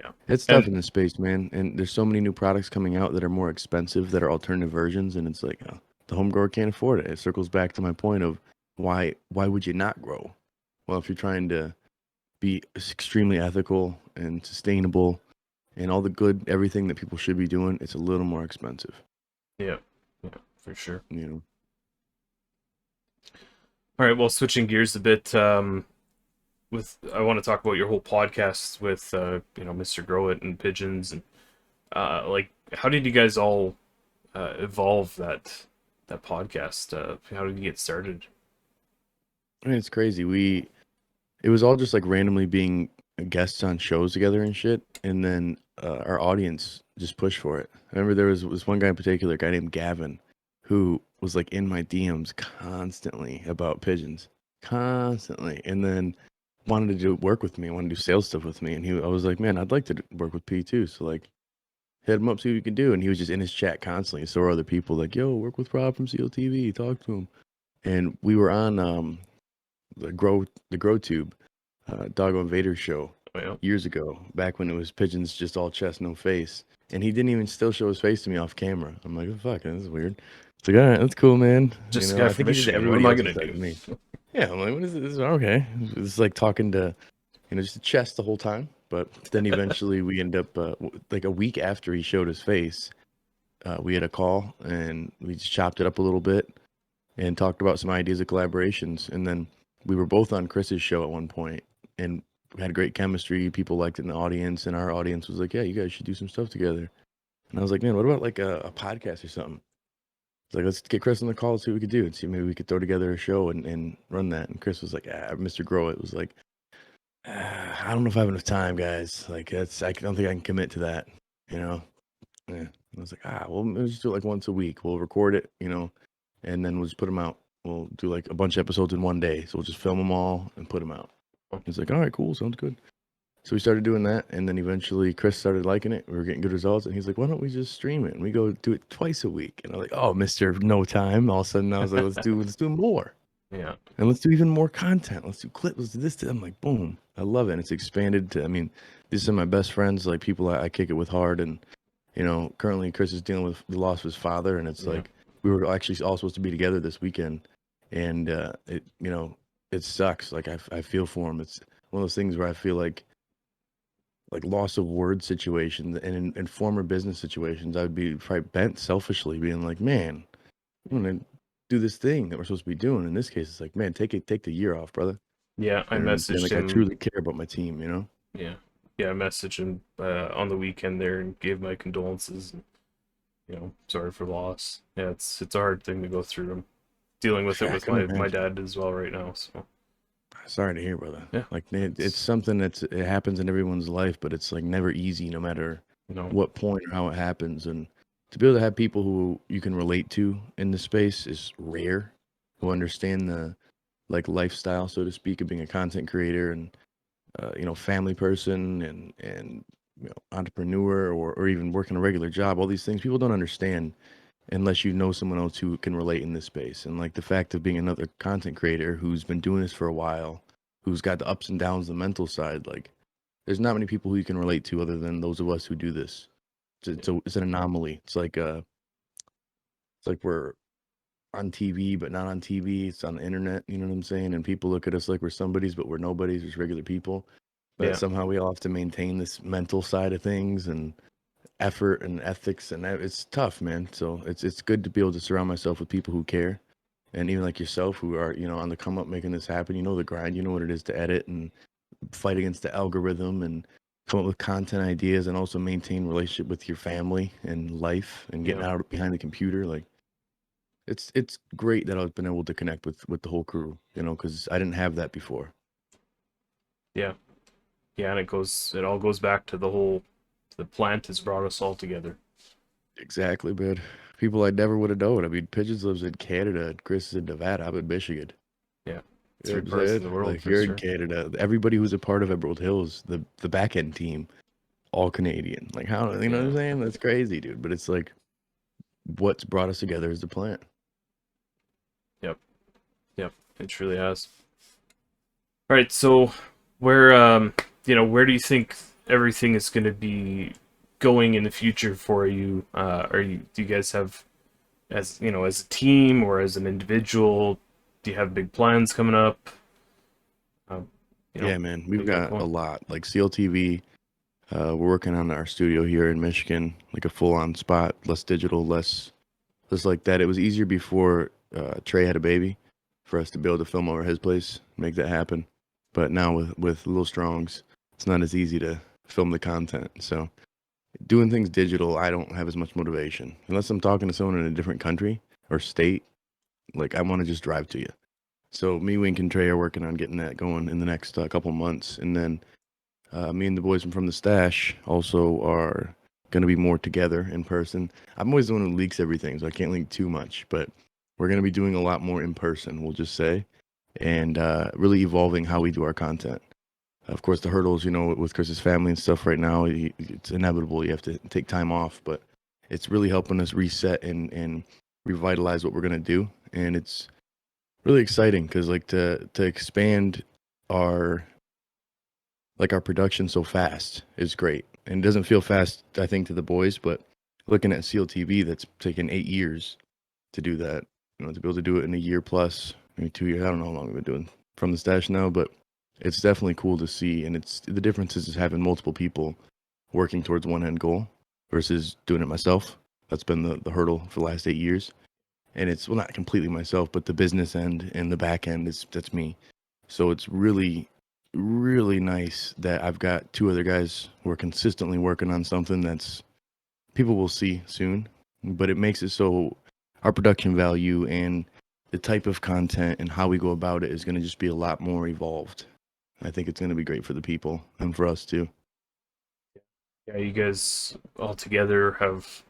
Yeah. It's tough And in this space, man. And there's so many new products coming out that are more expensive, that are alternative versions, and it's like the home grower can't afford it. It circles back to my point of why would you not grow? Well, if you're trying to be extremely ethical and sustainable and all the good everything that people should be doing, it's a little more expensive. yeah, yeah, for sure. You know. All right, well, switching gears a bit, with I want to talk about your whole podcast with Mr. Grow It and Pigeons, and like how did you guys all evolve that podcast? How did you get started? I mean, it's crazy. It was all just like randomly being guests on shows together and shit, and then our audience just pushed for it. I remember there was one guy in particular, a guy named Gavin, who was like in my DMs constantly about pigeons, constantly, and then wanted to do work with me, wanted to do sales stuff with me, and I was like, man, I'd like to work with P too, so like hit him up, see what you can do, and he was just in his chat constantly. So were other people like, yo, work with Rob from CLTV, talk to him, and we were on the Grow Tube Doggo Invader show Oh, yeah. years ago, back when it was pigeons just all chest, no face. And he didn't even still show his face to me off camera. I'm like, oh, fuck, this is weird. It's like, all right, that's cool, man. Just a guy I from think he did to Michigan. What am everybody I else gonna besides do? me. Yeah, I'm like, what is this? Okay. It's like talking to, just a chest the whole time. But then eventually we end up, like a week after he showed his face, we had a call and we just chopped it up a little bit and talked about some ideas of collaborations. And then we were both on Chris's show at one point and we had great chemistry. People liked it in the audience, and our audience was like, yeah, you guys should do some stuff together. And I was like, man, what about like a podcast or something? It's like, let's get Chris on the call and see what we could do and see maybe we could throw together a show and run that. And Chris was like, Mr. Grow It was like, I don't know if I have enough time, guys. Like, I don't think I can commit to that, you know? Yeah. I was like, well, let's just do it like once a week. We'll record it, and then we'll just put them out. We'll do like a bunch of episodes in one day. So we'll just film them all and put them out. He's like, all right, cool. Sounds good. So we started doing that. And then eventually Chris started liking it. We were getting good results. And he's like, why don't we just stream it? And we go do it twice a week. And I'm like, oh, Mr. No Time. All of a sudden I was like, let's do more. Yeah. And let's do even more content. Let's do clips. Let's do this. I'm like, boom. I love it. And it's expanded to, these are my best friends, like people I kick it with hard. And, currently Chris is dealing with the loss of his father. And it's like, we were actually all supposed to be together this weekend. And it sucks. Like I feel for him. It's one of those things where I feel like loss of word situations and in former business situations, I would be probably bent selfishly being like, man, I'm going to do this thing that we're supposed to be doing. In this case, it's like, man, take the year off, brother. Yeah, I You know what I'm saying? messaged Like, I him. truly care about my team, you know? Yeah, yeah, I messaged him on the weekend there and gave my condolences. And, sorry for loss. Yeah, it's a hard thing to go through. I'm dealing with it Yeah, I with couldn't my imagine. dad as well right now. So Sorry to hear, brother. yeah, Like, it's something it happens in everyone's life, but it's like never easy, no matter you know, what point or how it happens. And to be able to have people who you can relate to in the space is rare, who understand the like lifestyle, so to speak, of being a content creator and family person and entrepreneur or even working a regular job. All these things people don't understand unless you know someone else who can relate in this space. And like the fact of being another content creator who's been doing this for a while, who's got the ups and downs, the mental side, like there's not many people who you can relate to other than those of us who do this. It's an anomaly. It's like we're on TV, but not on TV. It's on the internet. You know what I'm saying? And people look at us like we're somebodies, but we're nobodies. We're just regular people. But yeah, somehow we all have to maintain this mental side of things and effort and ethics, and it's tough, man. So it's good to be able to surround myself with people who care, and even like yourself, who are on the come up, making this happen. You know the grind. You know what it is to edit and fight against the algorithm and come up with content ideas, and also maintain relationship with your family and life, and getting yeah, out behind the computer, like. It's great that I've been able to connect with the whole crew, because I didn't have that before. yeah, yeah, and it all goes back to the plant has brought us all together. Exactly, man. People I never would have known. I mean, Pigeons lives in Canada, and Chris is in Nevada. I'm in Michigan. Yeah, You know three what I'm parts of saying? the world Like for you're in sure. Canada. Everybody who's a part of Emerald Hills, the back end team, all Canadian. Like how you know what Yeah, I'm saying? That's crazy, dude. But it's like what's brought us together is the plant. yep, yep, it truly has. All right, so where where do you think everything is going to be going in the future for you? Do you guys have, as as a team or as an individual, do you have big plans coming up? Um, Yeah, man. what We've you got got a going? lot. Like CLTV, we're working on our studio here in Michigan, like a full on spot, less digital, less like that. It was easier before Trey had a baby for us to be able to film over his place, make that happen. But now with Little Strongs, it's not as easy to film the content. So doing things digital, I don't have as much motivation unless I'm talking to someone in a different country or state. Like I want to just drive to you. So me, Wink, and Trey are working on getting that going in the next couple months, and then me and the boys from the stash also are going to be more together in person. I'm always the one who leaks everything, so I can't leak too much, but we're going to be doing a lot more in person, we'll just say, and really evolving how we do our content. Of course, the hurdles, with Chris's family and stuff right now, it's inevitable. You have to take time off, but it's really helping us reset and revitalize what we're going to do. And it's really exciting because like to expand our our production so fast is great. And it doesn't feel fast, I think, to the boys, but looking at Seal TV, that's taken 8 years to do that. You know, to be able to do it in a year plus, maybe 2 years. I don't know how long I've been doing from the stash now, but it's definitely cool to see. And it's the difference is having multiple people working towards one end goal versus doing it myself. That's been the hurdle for the last 8 years. And it's, well, not completely myself, but the business end and the back end that's me. So it's really, really nice that I've got two other guys who are consistently working on something that's people will see soon, but it makes it so our production value and the type of content and how we go about it is going to just be a lot more evolved. I think it's going to be great for the people and for us too. Yeah, you guys all together have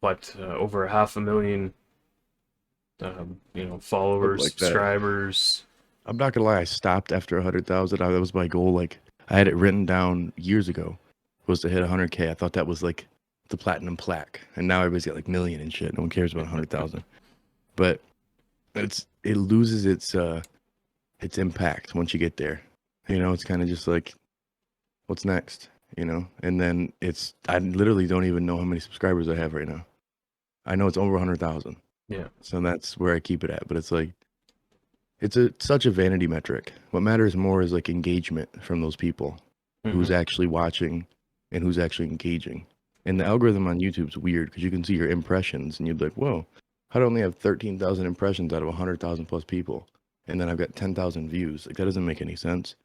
what, over 500,000, Something followers, like that. subscribers. I'm not gonna lie, I stopped after 100,000. That was my goal. Like I had it written down years ago, was to hit 100K. I thought that was like the platinum plaque, and now everybody's got like million and shit. No one cares about 100,000. But it loses its impact once you get there. You know, it's kind of just like, what's next? You know, and then I literally don't even know how many subscribers I have right now. I know it's over 100,000, Yeah. so that's where I keep it at. But it's like such a vanity metric. What matters more is like engagement from those people, who's Hmm. actually watching and who's actually engaging. And the algorithm on YouTube's weird because you can see your impressions and you'd be like, whoa, how do I only have 13,000 impressions out of 100,000 plus people? And then I've got 10,000 views. Like that doesn't make any sense.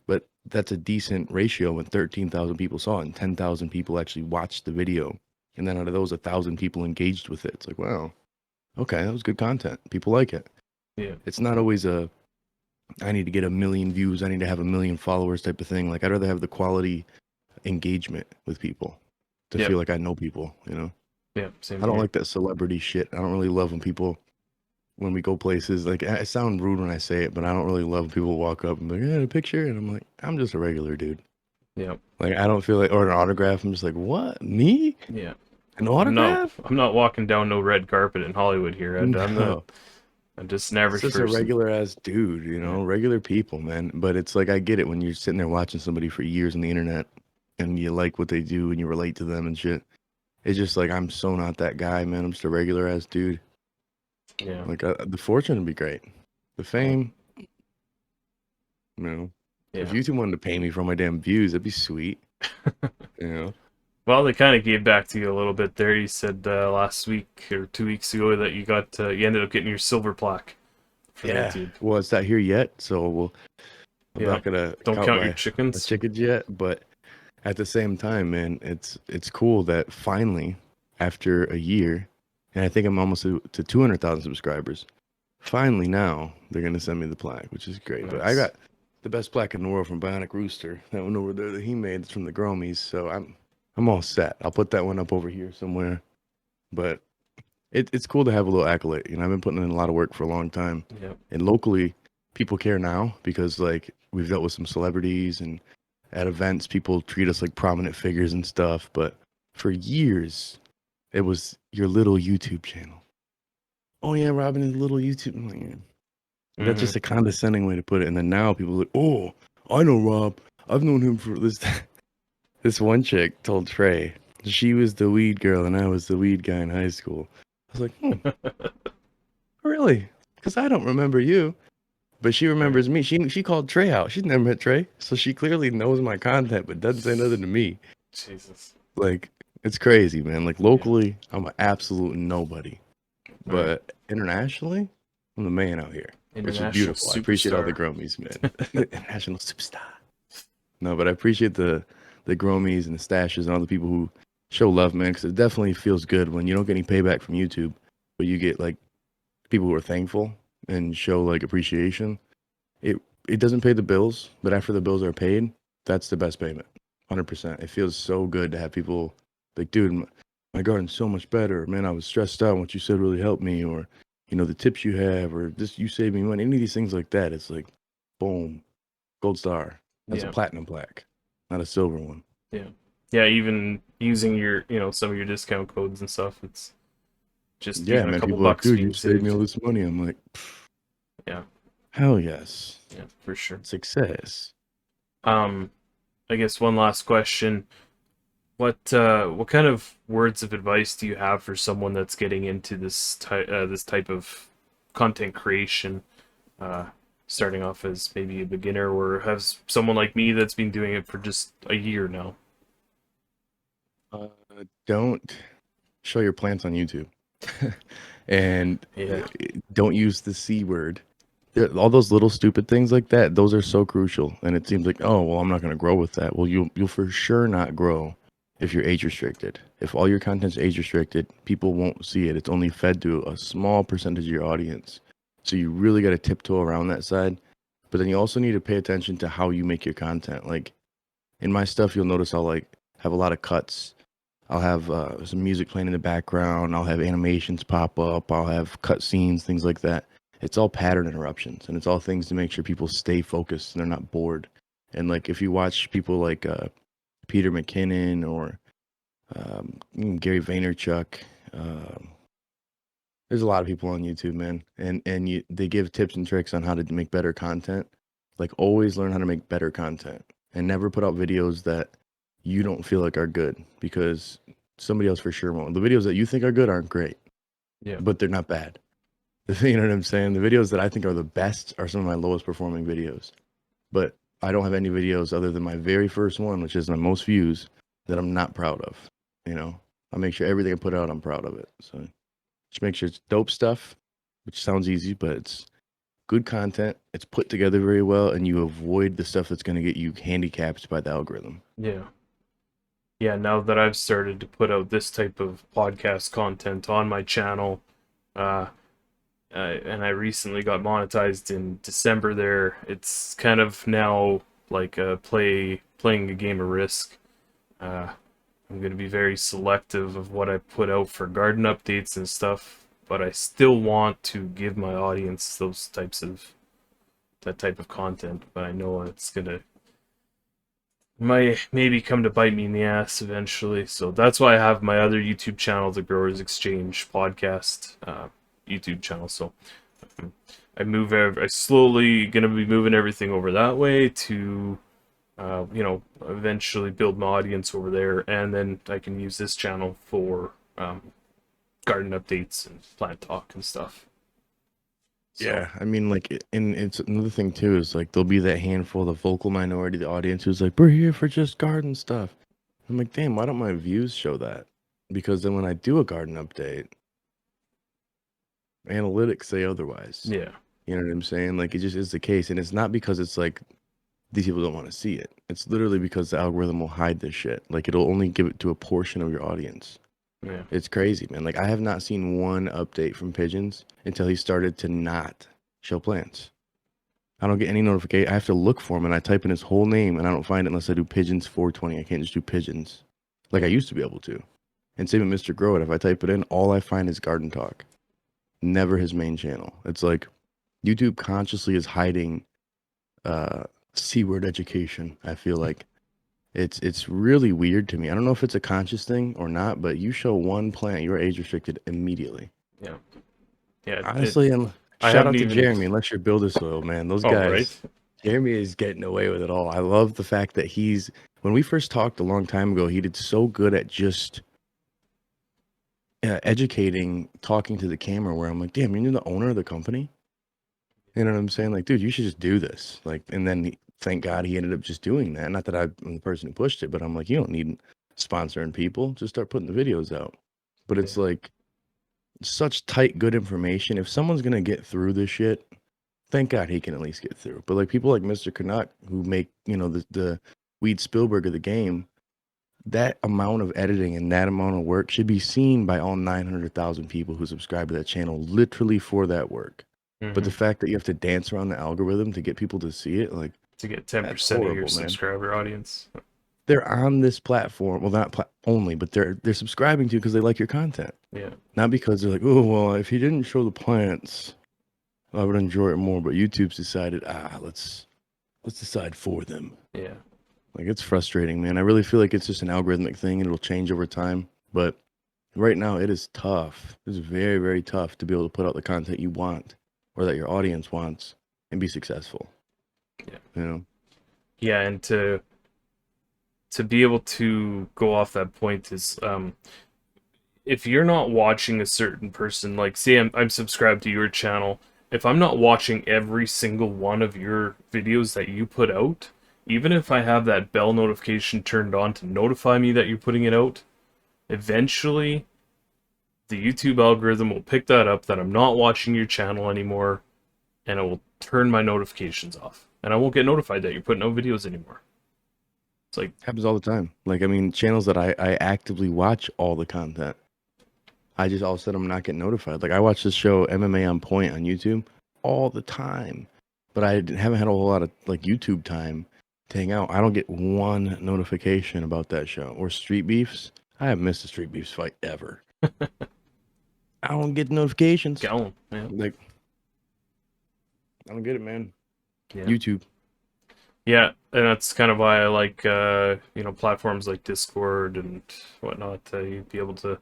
But that's a decent ratio when 13,000 people saw it and 10,000 people actually watched the video. And then out of those, 1,000 people engaged with it. It's like, wow, okay, that was good content. People like it. Yeah. It's not always I need to get 1 million views, I need to have 1 million followers type of thing. Like I'd rather have the quality engagement with people to Yep. feel like I know people, you know? Yep. Same I don't here. like that celebrity shit. I don't really love when we go places, like I sound rude when I say it, but I don't really love when people walk up and be like, yeah, a picture. And I'm like, I'm just a regular dude. Yep. Like I don't feel like, or an autograph. I'm just like, what? Me? Yeah. An I'm not. autograph? I'm not walking down no red carpet in Hollywood here, Ed. No. I'm just an It's average just a person. regular ass dude, you Yeah. know, regular people, man. But it's like I get it when you're sitting there watching somebody for years on the internet and you like what they do and you relate to them and shit. It's just like I'm so not that guy, man. I'm just a regular ass dude. Yeah. Like the fortune would be great, the Yeah. fame, you know. If Yeah. YouTube wanted to pay me for my damn views, that'd be sweet, you know. Well, they kind of gave back to you a little bit there. You said last week or 2 weeks ago that you ended up getting your silver plaque from Yeah. YouTube. Well, it's not here yet, so I'm Yeah. not gonna Don't count count your my chickens. chickens yet, but at the same time, man, it's cool that finally, after a year, and I think I'm almost to 200,000 subscribers. Finally, now they're gonna send me the plaque, which is great. But I Nice. got the best plaque in the world from Bionic Rooster. That one over there that he made is from the Gromies, so I'm all set. I'll put that one up over here somewhere. But it's cool to have a little accolade. You know, I've been putting in a lot of work for a long time, Yeah. and locally, people care now because like we've dealt with some celebrities and at events, people treat us like prominent figures and stuff. But for years, it was your little YouTube channel. Oh yeah, Robin is little YouTube. I'm like, yeah. That's Hmm. just a condescending way to put it. And then now people are like, oh, I know Rob. I've known him for this. This one chick told Trey she was the weed girl and I was the weed guy in high school. I was like, really? Because I don't remember you. But she Right. remembers me. She called Trey out. She's never met Trey, so she clearly knows my content, but doesn't say nothing to me. Jesus. Like it's crazy, man. Like Yeah. locally, I'm an absolute nobody, Right. but internationally, I'm the man out here, which is International beautiful. I appreciate all the superstar. Gromies, man. International superstar. No, but I appreciate the Gromies and the stashes and all the people who show love, man, because it definitely feels good when you don't get any payback from YouTube, but you get like people who are thankful and show like appreciation. It doesn't pay the bills, but after the bills are paid, that's the best payment. 100%. It feels so good to have people like, dude, my garden's so much better. Man, I was stressed out. What you said really helped me, or the tips you have, or this you saved me money. Any of these things like that, it's like, boom, gold star. That's a Yeah. platinum plaque, not a silver one. Yeah. Yeah. Even using your, some of your discount codes and stuff. It's just Yeah, even a man. couple People are like, bucks dude, you being saved me saved. all this money. I'm like, Yeah. hell yes, Yeah. For sure. success. Um, I guess one last question. what kind of words of advice do you have for someone that's getting into this type of content creation, uh, starting off as maybe a beginner, or has someone like me that's been doing it for just a year now? Uh, don't show your plants on YouTube, and Yeah, don't use the C word. All those little stupid things like that, those are so crucial. And it seems like, oh well, I'm not going to grow with that. Well, you'll for sure not grow if you're age restricted. If all your content's age restricted, people won't see it. It's only fed to a small percentage of your audience. So you really got to tiptoe around that side. But then you also need to pay attention to how you make your content. Like in my stuff, you'll notice I'll like have a lot of cuts. I'll have some music playing in the background. I'll have animations pop up. I'll have cut scenes, things like that. It's all pattern interruptions, and it's all things to make sure people stay focused and they're not bored. And like if you watch people like Peter McKinnon or Gary Vaynerchuk, um, there's a lot of people on YouTube, man, and they give tips and tricks on how to make better content. Like always learn how to make better content, and never put out videos that you don't feel like are good, because somebody else for sure won't. The videos that you think are good aren't great, yeah, but they're not bad. You know what I'm saying? The videos that I think are the best are some of my lowest performing videos. But I don't have any videos other than my very first one, which is my most views, that I'm not proud of. You know, I make sure everything I put out, I'm proud of it. So just make sure it's dope stuff, which sounds easy, but it's good content. It's put together very well, and you avoid the stuff that's going to get you handicapped by the algorithm. yeah, yeah. Now that I've started to put out this type of podcast content on my channel, uh, and I recently got monetized in December there. It's kind of now like playing a game of Risk. Uh, I'm going to be very selective of what I put out for garden updates and stuff, but I still want to give my audience that type of content. But I know it's gonna might maybe come to bite me in the ass eventually. So that's why I have my other YouTube channel, the Growers Exchange podcast YouTube channel. So I slowly gonna be moving everything over that way to eventually build my audience over there, and then I can use this channel for garden updates and plant talk and stuff. So Yeah, I mean, like, and it's another thing too is like there'll be that handful, the vocal minority, of the audience who's like, "We're here for just garden stuff." I'm like, damn, why don't my views show that? Because then when I do a garden update, analytics say otherwise. yeah, You know what I'm saying? Like it just is the case, and it's not because it's like these people don't want to see it. It's literally because the algorithm will hide this shit. Like it'll only give it to a portion of your audience. yeah, It's crazy, man. Like I have not seen one update from Pigeons until he started to not show plants. I don't get any notification. I have to look for him, and I type in his whole name, and I don't find it unless I do Pigeons 420. I can't just do Pigeons like I yeah, used to be able to. And same with Mr. Grow It. If I type it in, all I find is Garden Talk. Never his main channel. It's like YouTube consciously is hiding uh C-word education. I feel like it's really weird to me. I don't know if it's a conscious thing or not, but you show one plant, you're age restricted immediately. yeah, yeah. Honestly, and I shout haven't out to even. Jeremy, unless you're builder soil, man. Those Oh, right. guys, Jeremy is getting away with it all. I love the fact that when we first talked a long time ago, he did so good at just educating, talking to the camera, where I'm like, damn, you're the owner of the company. You know what I'm saying? Like, dude, you should just do this. Like, and then thank God he ended up just doing that. Not that I'm the person who pushed it, but I'm like, you don't need sponsoring people. Just start putting the videos out. But Yeah, it's like such tight, good information. If someone's gonna get through this shit, thank God he can at least get through. But like people like Mr. Canuck who make, the Weed Spielberg of the game, that amount of editing and that amount of work should be seen by all 900,000 people who subscribe to that channel literally for that work. But hmm the fact that you have to dance around the algorithm to get people to see it, like, to get 10% that's of your horrible, man. subscriber audience. They're on this platform, well, not only, but they're subscribing to you because they like your content, Yeah, not because they're like, oh, well, if he didn't show the plants, I would enjoy it more. But YouTube's decided, let's decide for them. yeah, Like it's frustrating, man. I really feel like it's just an algorithmic thing and it'll change over time. But right now it is tough. It's very, very tough to be able to put out the content you want or that your audience wants and be successful. yeah, You know? yeah. And to to be able to go off that point is if you're not watching a certain person, like say I'm subscribed to your channel, if I'm not watching every single one of your videos that you put out, even if I have that bell notification turned on to notify me that you're putting it out, eventually the YouTube algorithm will pick that up that I'm not watching your channel anymore, and it will turn my notifications off. And I won't get notified that you're putting out videos anymore. It's like, Happens all the time. Like, I mean, channels that I actively watch all the content. I just all of a sudden I'm not getting notified. Like, I watch this show MMA on Point on YouTube all the time, but haven't had a whole lot of like YouTube time to hang out. I don't get one notification about that show or Street Beefs. I haven't missed a Street Beefs fight ever. I don't get notifications. gallon, yeah. Like, I don't get it, man. Yeah. YouTube. Yeah, and that's kind of why I like platforms like Discord and whatnot. You'd be able to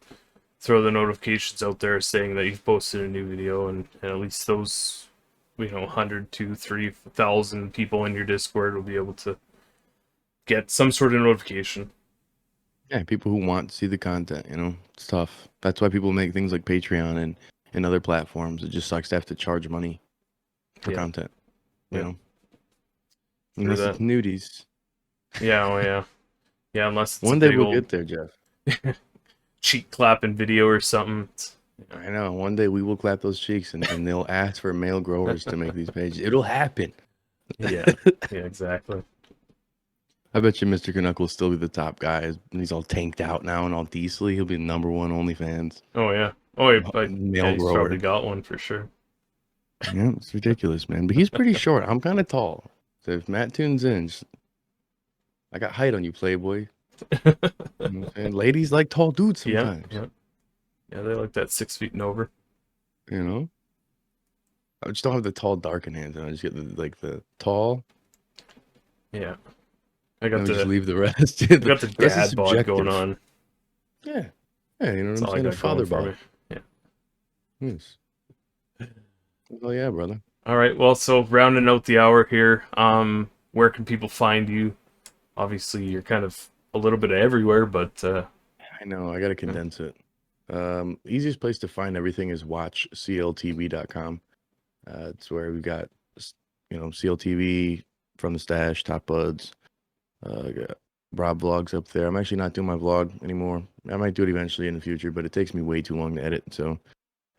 throw the notifications out there saying that you've posted a new video, and at least those 100 to 3,000 people in your Discord will be able to get some sort of notification. Yeah, people who want to see the content, it's tough. That's why people make things like Patreon and other platforms. It just sucks to have to charge money for content, you know? Unless it's nudies. Yeah, oh yeah. Yeah, unless it's one day we'll get there, Jeff. Cheek clapping video or something. I know. One day we will clap those cheeks and they'll ask for male growers to make these pages. It'll happen. Yeah, yeah, exactly. I bet you Mr. Canuck will still be the top guy. He's all tanked out now and all diesely. He'll be #1 OnlyFans. Oh yeah. Oh, male grower. He's probably got one for sure. Yeah, it's ridiculous, man. But he's pretty short. I'm kind of tall. So if Matt tunes in, I got height on you, Playboy. And ladies like tall dudes sometimes. Yeah, they like that 6 feet and over. I just don't have the tall, darkened hands. I just get the tall. Yeah, I got just leave the rest. I got the dad bod going on. Yeah, you know what I'm saying? A father bod. Yeah. Yes. Oh yeah, brother. All right. Well, so rounding out the hour here, where can people find you? Obviously, you're kind of a little bit everywhere, but I know I got to condense it. Easiest place to find everything is watchcltv.com. It's where we got CLTV, From the Stash, Top Buds. Got Rob vlogs up there. I'm actually not doing my vlog anymore. I might do it eventually in the future, but it takes me way too long to edit. So,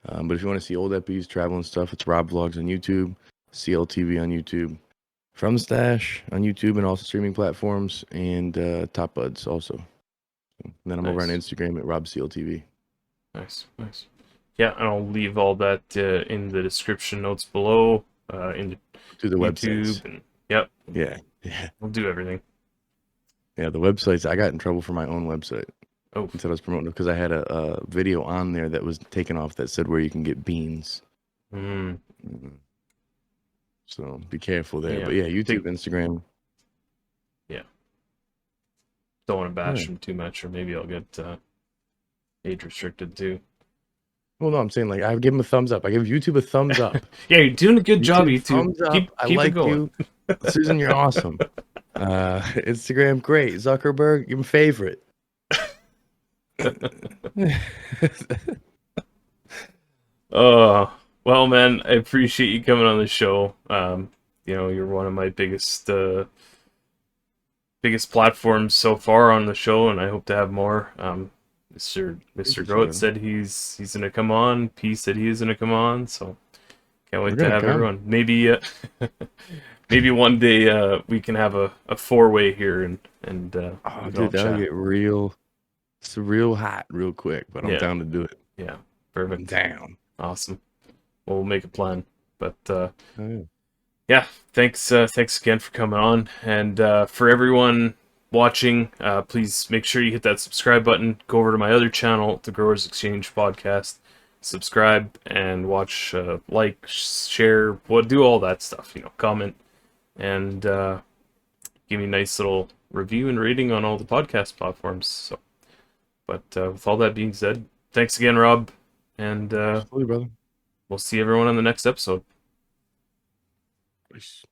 but if you want to see old epis, travel and stuff, it's Rob Vlogs on YouTube, CLTV on YouTube, From the Stash on YouTube and also streaming platforms, and Top Buds also. And then I'm over on Instagram at RobCLTV. Nice. Yeah, and I'll leave all that in the description notes below. To the YouTube websites. Yep. Yeah. We'll do everything. Yeah, the websites. I got in trouble for my own website. Oh. Until I was promoting it because I had a video on there that was taken off that said where you can get beans. So be careful there. Yeah. But yeah, YouTube, Instagram. Yeah. Don't want to bash them too much, or maybe I'll get age restricted too. Well, no, I'm saying I give them a thumbs up. I give YouTube a thumbs up. Yeah, you're doing a good job, YouTube. Thumbs up. Keep I like you. Susan, you're awesome. Instagram, great. Zuckerberg, you're my favorite. Well, man, I appreciate you coming on the show. You're one of my biggest platforms so far on the show, and I hope to have more. Mr. Groat said he's gonna come on. P said he's gonna come on, so can't wait to have everyone. Maybe maybe one day we can have a 4-way here and dude, that'll get real. It's real hot real quick, but I'm down to do it. Yeah, perfect. I'm down. Awesome. Well, we'll make a plan. But yeah, thanks again for coming on, and for everyone watching, please make sure you hit that subscribe button. Go over to my other channel, the Growers Exchange Podcast. Subscribe and watch, like, share, do all that stuff. Comment and give me a nice little review and rating on all the podcast platforms. So, but with all that being said, thanks again, Rob, and absolutely, brother. We'll see everyone on the next episode. Peace.